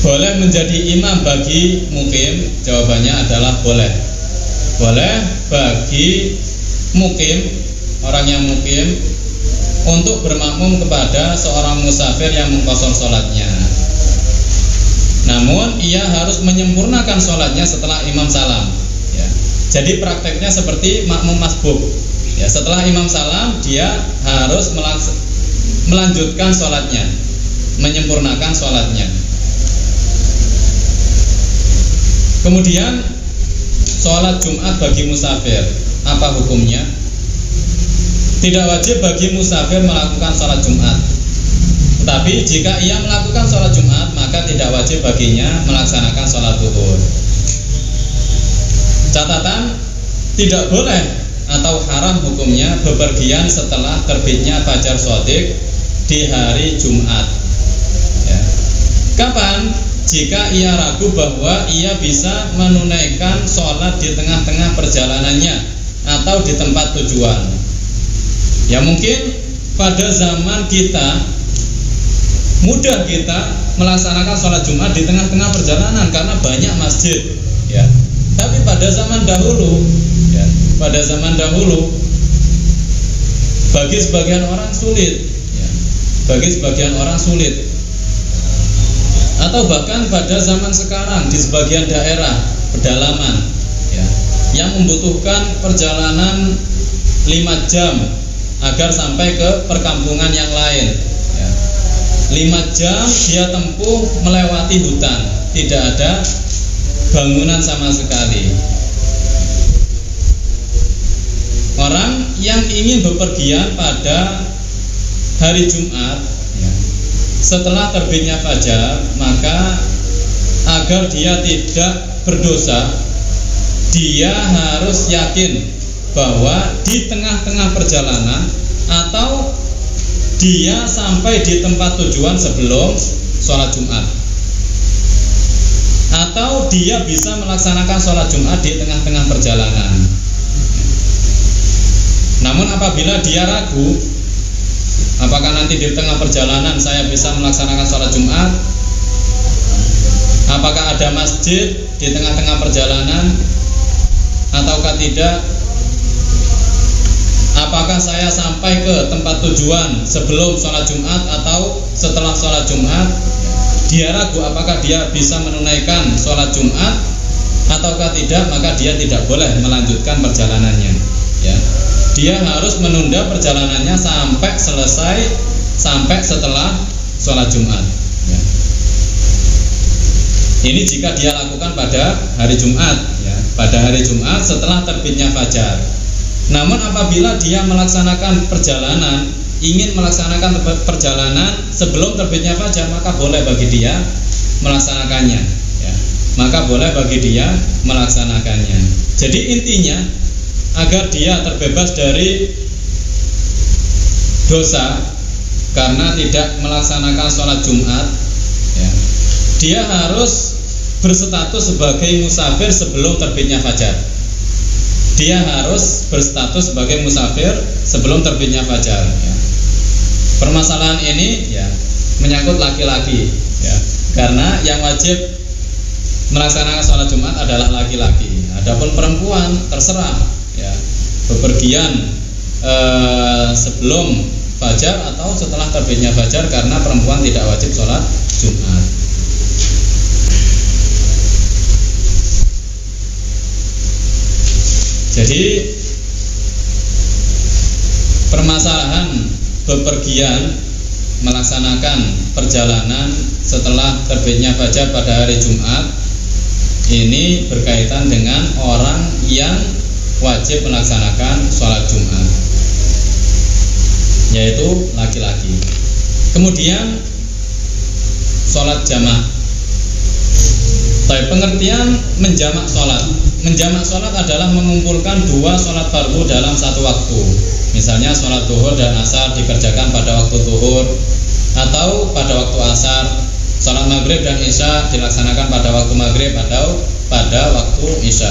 boleh menjadi imam bagi mukim? Jawabannya adalah boleh. Boleh bagi mukim, orang yang mukim, untuk bermakmum kepada seorang musafir yang mengqashar sholatnya. Namun ia harus menyempurnakan sholatnya setelah imam salam, ya. Jadi prakteknya seperti makmum masbuk, ya. Setelah imam salam dia harus melanjutkan sholatnya, menyempurnakan sholatnya. Kemudian sholat Jumat bagi musafir, apa hukumnya? Tidak wajib bagi musafir melakukan sholat Jumat. Tetapi jika ia melakukan sholat Jumat, maka tidak wajib baginya melaksanakan sholat zuhur. Catatan, tidak boleh atau haram hukumnya bepergian setelah terbitnya fajar shadiq di hari Jumat, ya. Kapan? Jika ia ragu bahwa ia bisa menunaikan sholat di tengah-tengah perjalanannya atau di tempat tujuan. Ya, mungkin pada zaman kita mudah kita melaksanakan sholat Jumat di tengah-tengah perjalanan karena banyak masjid, ya. Tapi pada zaman dahulu, ya, pada zaman dahulu bagi sebagian orang sulit, ya, bagi sebagian orang sulit. Atau bahkan pada zaman sekarang di sebagian daerah pedalaman, ya, yang membutuhkan perjalanan 5 jam agar sampai ke perkampungan yang lain, ya. 5 jam dia tempuh melewati hutan, tidak ada bangunan sama sekali. Orang yang ingin bepergian pada hari Jumat, ya, setelah terbitnya fajar, maka agar dia tidak berdosa, dia harus yakin bahwa di tengah-tengah perjalanan atau dia sampai di tempat tujuan sebelum sholat Jumat, atau dia bisa melaksanakan sholat Jumat di tengah-tengah perjalanan. Namun apabila dia ragu, apakah nanti di tengah perjalanan saya bisa melaksanakan sholat Jumat, apakah ada masjid di tengah-tengah perjalanan ataukah tidak, apakah saya sampai ke tempat tujuan sebelum sholat Jumat atau setelah sholat Jumat, dia ragu apakah dia bisa menunaikan sholat Jumat ataukah tidak, maka dia tidak boleh melanjutkan perjalanannya, ya. Dia harus menunda perjalanannya sampai selesai, sampai setelah sholat Jumat, ya. Ini jika dia lakukan pada hari Jumat, ya, pada hari Jumat setelah terbitnya fajar. Namun apabila dia melaksanakan perjalanan, ingin melaksanakan perjalanan sebelum terbitnya fajar, maka boleh bagi dia melaksanakannya, ya. Maka boleh bagi dia melaksanakannya. Jadi intinya agar dia terbebas dari dosa karena tidak melaksanakan sholat Jumat, ya, dia harus berstatus sebagai musafir sebelum terbitnya fajar. Dia harus berstatus sebagai musafir sebelum terbitnya fajar, ya. Permasalahan ini, ya, menyangkut laki-laki, ya, karena yang wajib melaksanakan sholat Jumat adalah laki-laki. Adapun perempuan terserah, ya, bepergian sebelum fajar atau setelah terbitnya fajar, karena perempuan tidak wajib sholat Jumat. Jadi permasalahan bepergian melaksanakan perjalanan setelah terbitnya fajar pada hari Jumat ini berkaitan dengan orang yang wajib melaksanakan sholat Jumat, yaitu laki-laki. Kemudian sholat jamaah. Pengertian menjamak sholat. Menjamak sholat adalah mengumpulkan dua sholat fardu dalam satu waktu. Misalnya sholat zuhur dan asar dikerjakan pada waktu zuhur, atau pada waktu asar. Sholat maghrib dan isya dilaksanakan pada waktu maghrib atau pada waktu isya.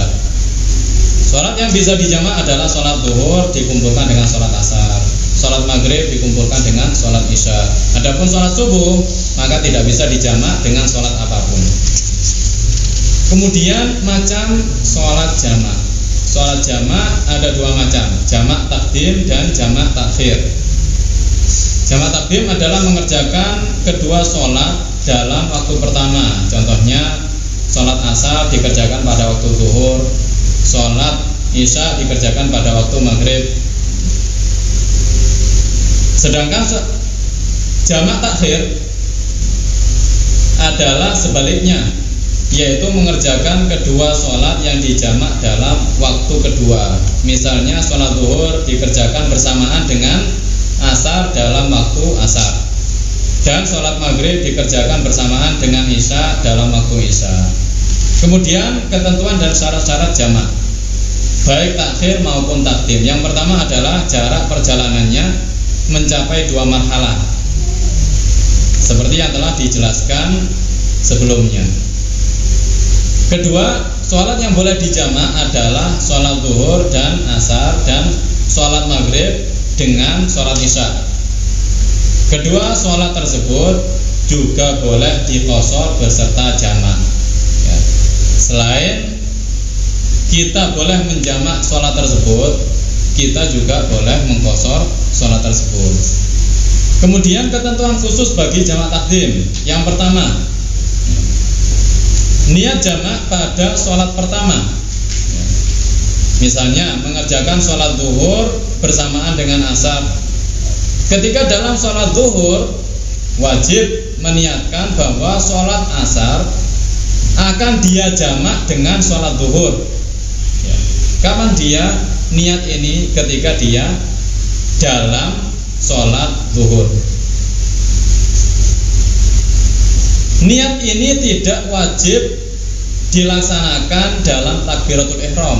Sholat yang bisa dijamak adalah sholat zuhur dikumpulkan dengan sholat asar, sholat maghrib dikumpulkan dengan sholat isya. Adapun sholat subuh maka tidak bisa dijamak dengan sholat apapun. Kemudian macam sholat jamak. Sholat jamak ada dua macam, jamak takdim dan jamak takhir. Jamak takdim adalah mengerjakan kedua sholat dalam waktu pertama. Contohnya sholat asar dikerjakan pada waktu zuhur, sholat isya dikerjakan pada waktu maghrib. Sedangkan jamak takhir adalah sebaliknya, yaitu mengerjakan kedua sholat yang dijamak dalam waktu kedua. Misalnya sholat zuhur dikerjakan bersamaan dengan asar dalam waktu asar, dan sholat maghrib dikerjakan bersamaan dengan isya dalam waktu isya. Kemudian ketentuan dan syarat-syarat jamak baik takhir maupun takdim. Yang pertama adalah jarak perjalanannya mencapai 2 marhalah, seperti yang telah dijelaskan sebelumnya. Kedua, sholat yang boleh dijamak adalah sholat zuhur dan asar dan sholat maghrib dengan sholat isya. Kedua sholat tersebut juga boleh diqashor beserta jamak, ya. Selain kita boleh menjamak sholat tersebut, kita juga boleh mengqashor sholat tersebut. Kemudian ketentuan khusus bagi jamak takdim. Yang pertama, niat jamak pada sholat pertama. Misalnya mengerjakan sholat zuhur bersamaan dengan asar. Ketika dalam sholat zuhur wajib meniatkan bahwa sholat asar akan dia jamak dengan sholat zuhur. Kapan dia niat ini? Ketika dia dalam sholat zuhur. Niat ini tidak wajib dilaksanakan dalam takbiratul ihram.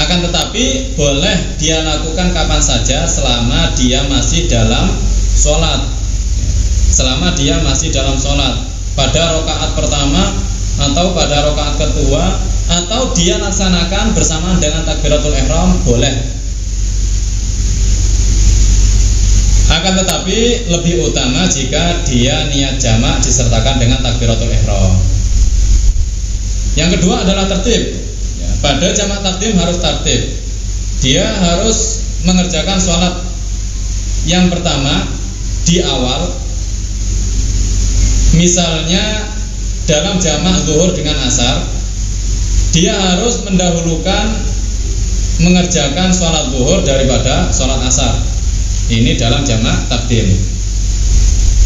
Akan tetapi boleh dia lakukan kapan saja selama dia masih dalam sholat. Selama dia masih dalam sholat, pada rakaat pertama atau pada rakaat kedua, atau dia laksanakan bersamaan dengan takbiratul ihram, boleh. Akan tetapi lebih utama jika dia niat jamak disertakan dengan takbiratul ihram. Yang kedua adalah tertib. Pada jamak takdim harus tertib. Dia harus mengerjakan sholat yang pertama di awal. Misalnya dalam jamak zuhur dengan asar, dia harus mendahulukan mengerjakan sholat zuhur daripada sholat asar. Ini dalam jamak takdim.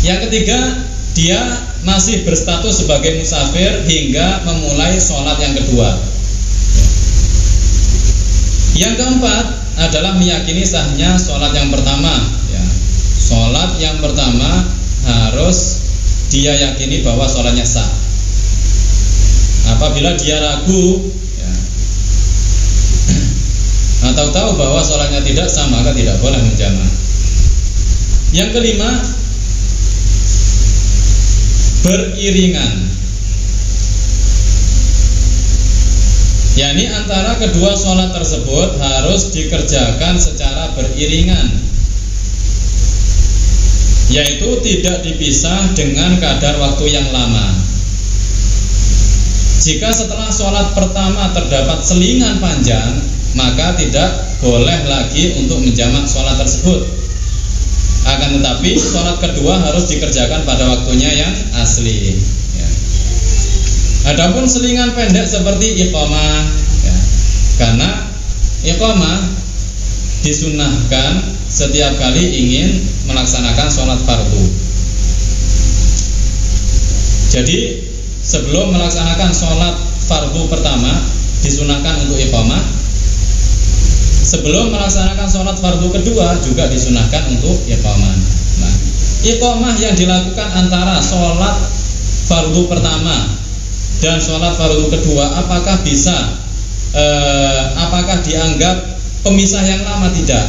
Yang ketiga, dia masih berstatus sebagai musafir hingga memulai sholat yang kedua. Yang keempat adalah meyakini sahnya sholat yang pertama. Sholat yang pertama harus dia yakini bahwa sholatnya sah. Apabila dia ragu atau tahu bahwa sholatnya tidak sah, maka tidak boleh menjamak. Yang kelima, beriringan, yakni antara kedua sholat tersebut harus dikerjakan secara beriringan, yaitu tidak dipisah dengan kadar waktu yang lama. Jika setelah sholat pertama terdapat selingan panjang, maka tidak boleh lagi untuk menjamak sholat tersebut. Akan tetapi sholat kedua harus dikerjakan pada waktunya yang asli. Adapun selingan pendek seperti iqamah, karena iqamah disunahkan setiap kali ingin melaksanakan sholat fardu. Jadi sebelum melaksanakan sholat fardu pertama disunahkan untuk iqamah. Sebelum melaksanakan sholat fardu kedua juga disunahkan untuk iqamah. Nah, iqamah yang dilakukan antara sholat fardu pertama dan sholat fardu kedua, apakah apakah dianggap pemisah yang lama? Tidak.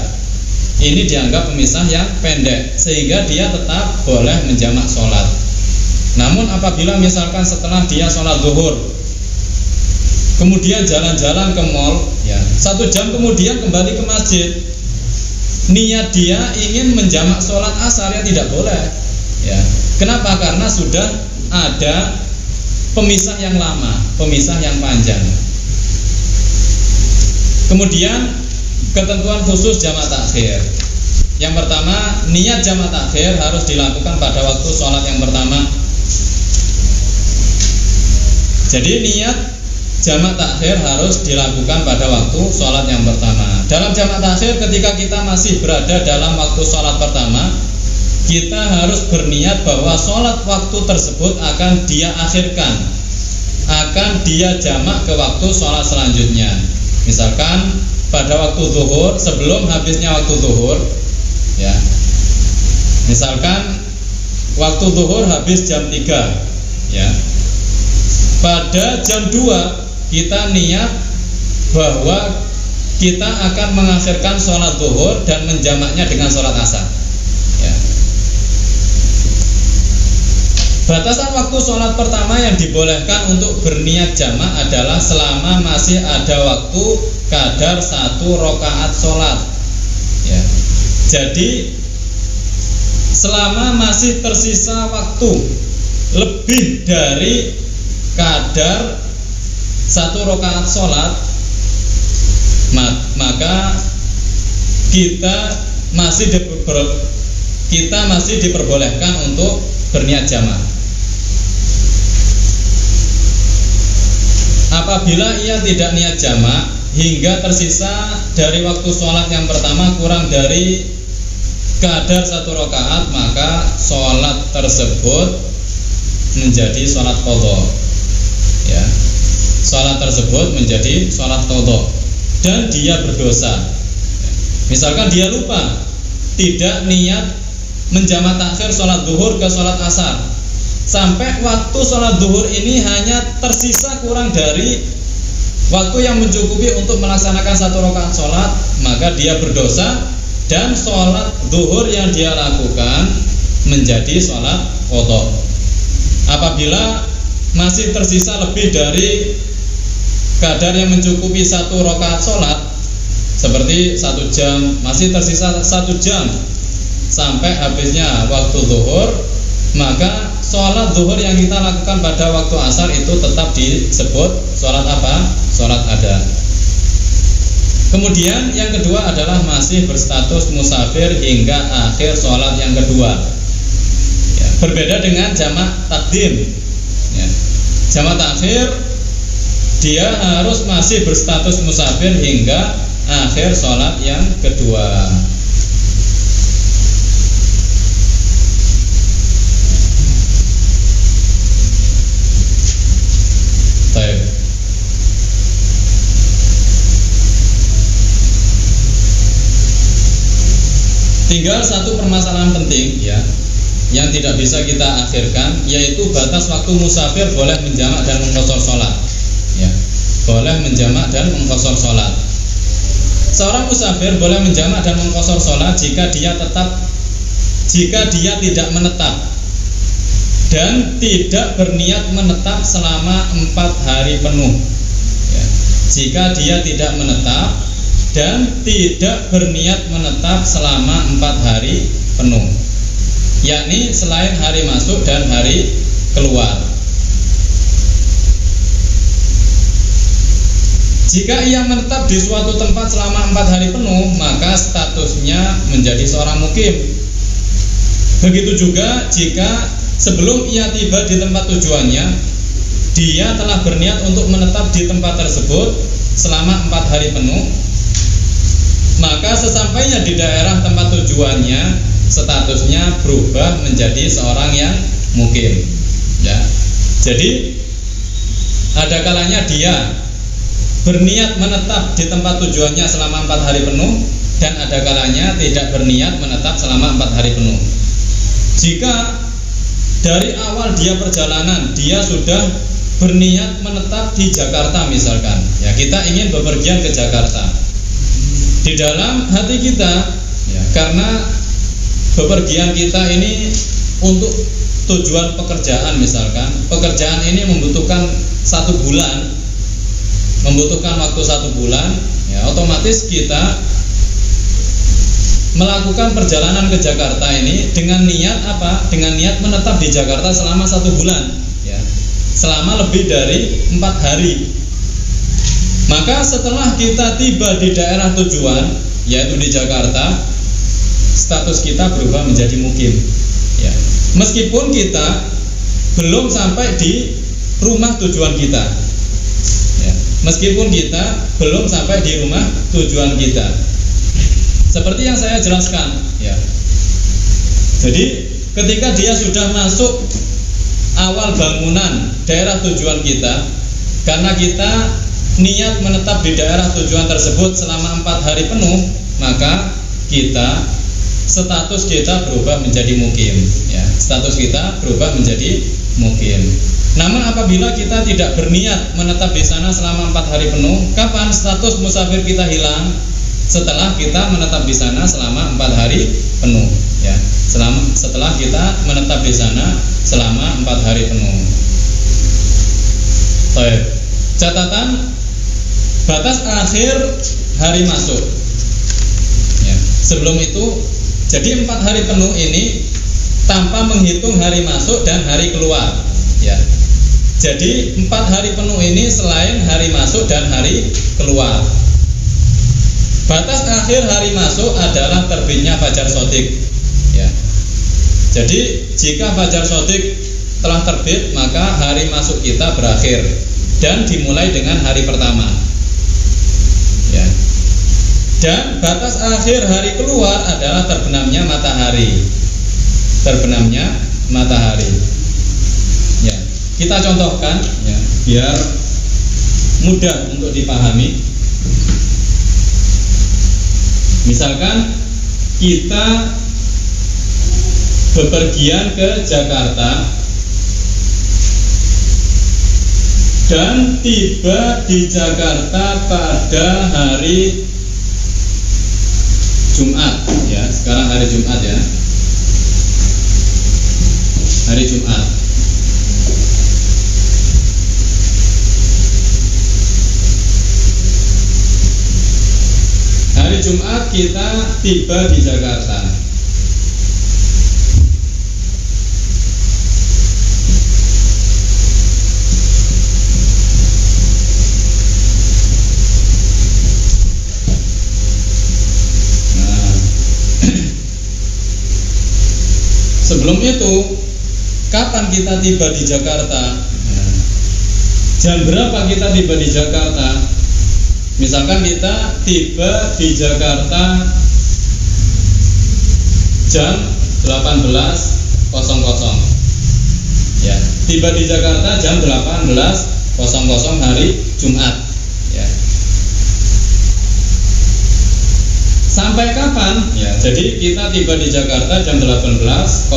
Ini dianggap pemisah yang pendek, sehingga dia tetap boleh menjamak sholat. Namun apabila misalkan setelah dia sholat zuhur, kemudian jalan-jalan ke mall, 1 jam kemudian kembali ke masjid, niat dia ingin menjamak sholat asar, tidak boleh. Kenapa? Karena sudah ada pemisah yang lama, pemisah yang panjang. Kemudian ketentuan khusus jamak takhir. Yang pertama, niat jamak takhir harus dilakukan pada waktu sholat yang pertama. Jadi niat jamak takhir harus dilakukan pada waktu sholat yang pertama. Dalam jamak takhir, ketika kita masih berada dalam waktu sholat pertama, kita harus berniat bahwa sholat waktu tersebut akan dia akhirkan, akan dia jamak ke waktu sholat selanjutnya. Misalkan pada waktu zuhur, sebelum habisnya waktu zuhur, misalkan waktu zuhur habis jam 3, pada jam 2 kita niat bahwa kita akan mengakhirkan sholat zuhur dan menjamaknya dengan sholat asar. Batasan waktu sholat pertama yang dibolehkan untuk berniat jamak adalah selama masih ada waktu kadar 1 rakaat sholat. Jadi selama masih tersisa waktu lebih dari kadar 1 rakaat sholat, maka kita masih diperbolehkan untuk berniat jamak. Apabila ia tidak niat jamak hingga tersisa dari waktu sholat yang pertama kurang dari kadar 1 rakaat, maka sholat tersebut menjadi sholat qadha. Sholat tersebut menjadi sholat qadha dan dia berdosa. Misalkan dia lupa, tidak niat menjamak takhir sholat zuhur ke sholat asar, sampai waktu sholat zuhur ini hanya tersisa kurang dari waktu yang mencukupi untuk melaksanakan 1 rakaat sholat, maka dia berdosa dan sholat zuhur yang dia lakukan menjadi sholat qadha. Apabila masih tersisa lebih dari kadar yang mencukupi 1 rakaat sholat, seperti 1 jam, masih tersisa 1 jam sampai habisnya waktu zuhur, maka sholat zuhur yang kita lakukan pada waktu asar itu tetap disebut sholat apa? Sholat ada. Kemudian yang kedua adalah masih berstatus musafir hingga akhir sholat yang kedua, ya, berbeda dengan jamak takdim, ya. Jamak takhir dia harus masih berstatus musafir hingga akhir sholat yang kedua. Baik. Tinggal satu permasalahan penting, ya, yang tidak bisa kita akhirkan, yaitu batas waktu musafir boleh menjamak dan mengqashar sholat, ya, boleh menjamak dan mengqashar sholat. Seorang musafir boleh menjamak dan mengqashar sholat jika dia tidak menetap dan tidak berniat menetap selama 4 hari penuh, ya. Jika dia tidak menetap dan tidak berniat menetap selama 4 hari penuh, yakni selain hari masuk dan hari keluar. Jika ia menetap di suatu tempat selama 4 hari penuh, maka statusnya menjadi seorang mukim. Begitu juga jika sebelum ia tiba di tempat tujuannya, dia telah berniat untuk menetap di tempat tersebut selama 4 hari penuh, maka sesampainya di daerah tempat tujuannya, statusnya berubah menjadi seorang yang mukim, ya. Jadi ada kalanya dia berniat menetap di tempat tujuannya selama 4 hari penuh, dan ada kalanya tidak berniat menetap selama 4 hari penuh. Jika dari awal dia perjalanan dia sudah berniat menetap di Jakarta misalkan, ya, kita ingin bepergian ke Jakarta, di dalam hati kita, ya, karena bepergian kita ini untuk tujuan pekerjaan misalkan, pekerjaan ini membutuhkan 1 bulan, membutuhkan waktu 1 bulan, ya, otomatis kita melakukan perjalanan ke Jakarta ini dengan niat apa? Dengan niat menetap di Jakarta selama 1 bulan, ya, selama lebih dari 4 hari. Maka setelah kita tiba di daerah tujuan, yaitu di Jakarta, status kita berubah menjadi mukim, ya. Meskipun kita belum sampai di rumah tujuan kita, ya. Meskipun kita belum sampai di rumah tujuan kita, seperti yang saya jelaskan, ya. Jadi ketika dia sudah masuk awal bangunan daerah tujuan kita, karena kita niat menetap di daerah tujuan tersebut selama 4 hari penuh, maka kita status kita berubah menjadi mukim, ya. Status kita berubah menjadi mukim. Namun apabila kita tidak berniat menetap di sana selama 4 hari penuh, kapan status musafir kita hilang? Setelah kita menetap di sana selama 4 hari penuh, ya. Setelah kita menetap di sana selama 4 hari penuh. Baik. Catatan batas akhir hari masuk, ya. Sebelum itu, jadi 4 hari penuh ini tanpa menghitung hari masuk dan hari keluar, ya. Jadi 4 hari penuh ini selain hari masuk dan hari keluar. Batas akhir hari masuk adalah terbitnya fajar shodiq, ya. Jadi jika fajar shodiq telah terbit, maka hari masuk kita berakhir dan dimulai dengan hari pertama, ya. Dan batas akhir hari keluar adalah terbenamnya matahari. Terbenamnya matahari, ya. Kita contohkan, ya, biar mudah untuk dipahami. Misalkan kita bepergian ke Jakarta dan tiba di Jakarta pada hari Jumat, ya. Sekarang hari Jumat, ya. Hari Jumat. Hari Jumat kita tiba di Jakarta. Sebelum itu, kapan kita tiba di Jakarta? Jam berapa kita tiba di Jakarta? Misalkan kita tiba di Jakarta jam 18.00. Ya, tiba di Jakarta jam 18.00 hari Jumat. Ya. Sampai kapan? Ya, jadi kita tiba di Jakarta jam 18.00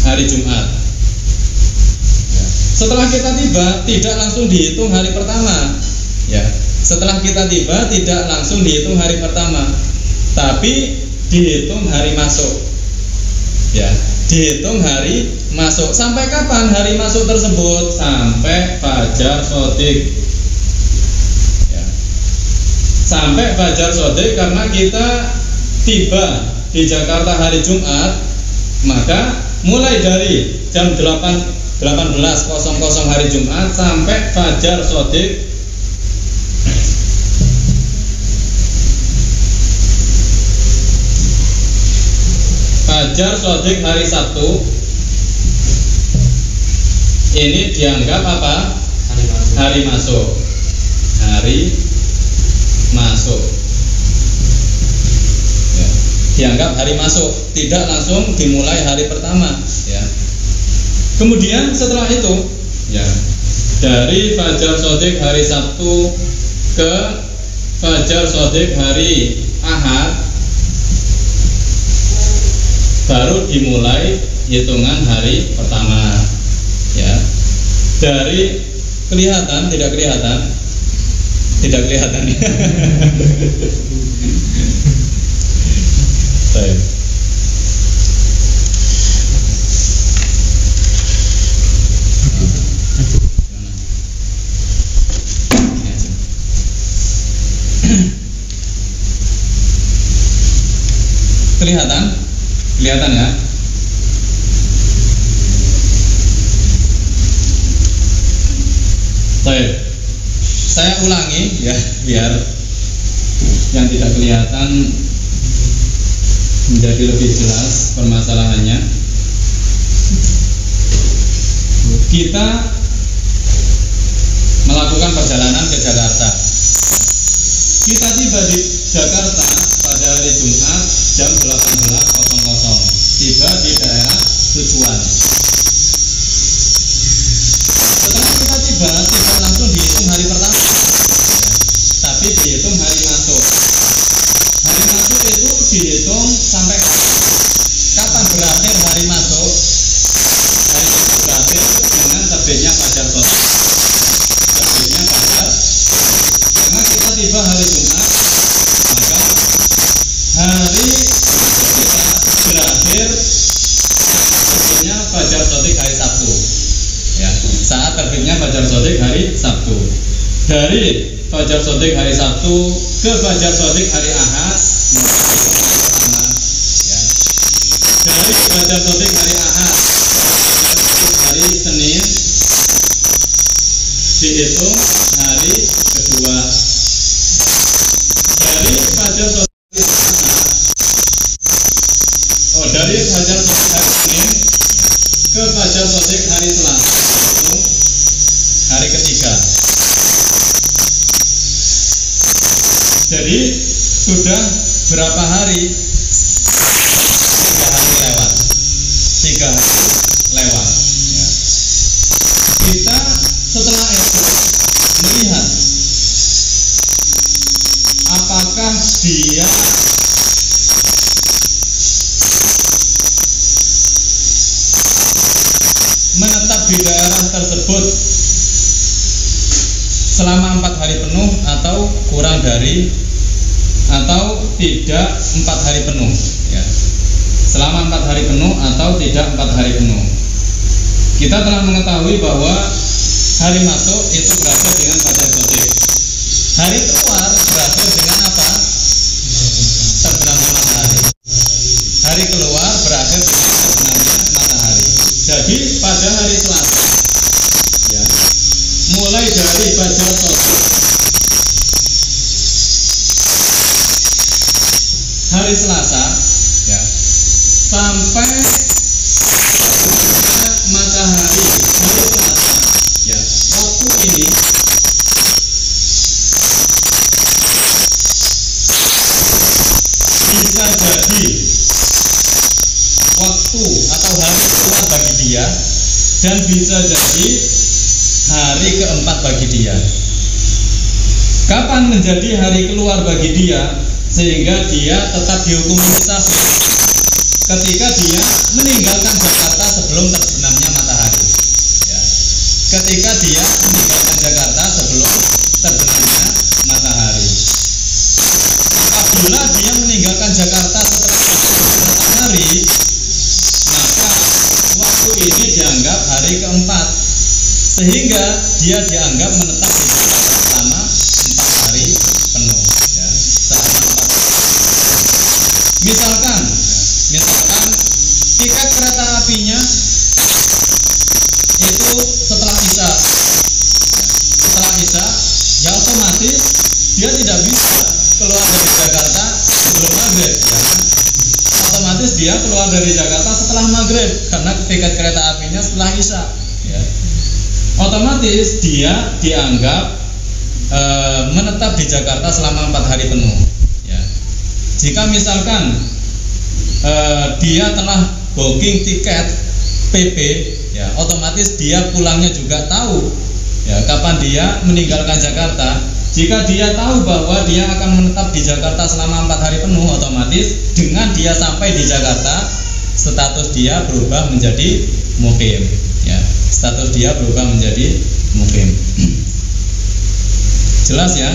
hari Jumat. Ya. Setelah kita tiba, tidak langsung dihitung hari pertama. Ya, setelah kita tiba tidak langsung dihitung hari pertama, tapi dihitung hari masuk. Ya, dihitung hari masuk. Sampai kapan hari masuk tersebut? Sampai fajar shodiq. Sampai fajar shodiq, karena kita tiba di Jakarta hari Jumat, maka mulai dari jam 18.00 hari Jumat sampai fajar shodiq hari Sabtu ini dianggap apa? Hari masuk. Hari masuk, ya, dianggap hari masuk, tidak langsung dimulai hari pertama, ya. Kemudian setelah itu, ya, dari fajar shodiq hari Sabtu ke fajar shodiq hari Ahad baru dimulai hitungan hari pertama, ya. Dari kelihatan, tidak kelihatan? Tidak kelihatan. Baik. Kelihatan? Kelihatan, ya? Baik. Saya ulangi, ya, biar yang tidak kelihatan menjadi lebih jelas permasalahannya. Kita melakukan perjalanan ke Jakarta. Kita tiba di Jakarta pada hari Jumat jam 18.00. Tiba di daerah tujuan. Setelah kita tiba, tidak langsung dihitung hari pertama, tapi dihitung hari masuk. Hari masuk itu dihitung sampai kapan berakhir hari masuk? Hari masuk berakhir dengan terbitnya fajar shodiq. Terbitnya fajar, karena kita tiba hari Jumat, maka hari kita berakhir terbitnya fajar shodiq hari Sabtu. Ya, saat terbitnya fajar shodiq hari Sabtu. Dari fajar shodiq hari Sabtu ke fajar shodiq hari Ahad, ya. Dari fajar shodiq hari Ahad hari Senin dihitung hari kedua. Dari fajar shodiq dari fajar shodiq hari Senin ke fajar shodiq hari Selasa, itu hari ketiga. Jadi sudah berapa hari? 3 hari lewat. 3 hari lewat. Ya. Kita setelah itu melihat apakah dia menetap di daerah tersebut selama 4 hari penuh atau kurang dari atau tidak 4 hari penuh ya. Selama 4 hari penuh atau tidak 4 hari penuh. Kita telah mengetahui bahwa hari masuk itu berakhir dengan fajar shoghi. Hari keluar berakhir dengan apa? Terbenamnya matahari. Hari keluar berakhir dengan terbenamnya matahari. Jadi pada hari Selasa ya, mulai dari fajar shoghi hari Selasa ya, sampai matahari hari Selasa ya, waktu ini bisa jadi waktu atau hari keluar bagi dia, dan bisa jadi hari keempat bagi dia. Kapan menjadi hari keluar bagi dia sehingga dia tetap dihukum musafir? Ketika dia meninggalkan Jakarta sebelum terbenamnya matahari ya. Ketika dia meninggalkan Jakarta sebelum terbenamnya matahari. Apabila dia meninggalkan Jakarta setelah terbenamnya matahari, maka waktu ini dianggap hari keempat, sehingga dia dianggap menetap di Jakarta selama 4 hari penuh ya. Selama 4 hari. Misalkan tiket kereta apinya itu setelah Isya. Setelah Isya ya otomatis dia tidak bisa keluar dari Jakarta sebelum maghrib ya. Otomatis dia keluar dari Jakarta setelah maghrib karena tiket kereta apinya setelah Isya ya. Otomatis dia dianggap menetap di Jakarta selama 4 hari penuh ya. Jika misalkan dia telah booking tiket PP ya, otomatis dia pulangnya juga tahu ya kapan dia meninggalkan Jakarta. Jika dia tahu bahwa dia akan menetap di Jakarta selama 4 hari penuh, otomatis dengan dia sampai di Jakarta status dia berubah menjadi mukim ya. Status dia berubah menjadi mukim. Jelas ya?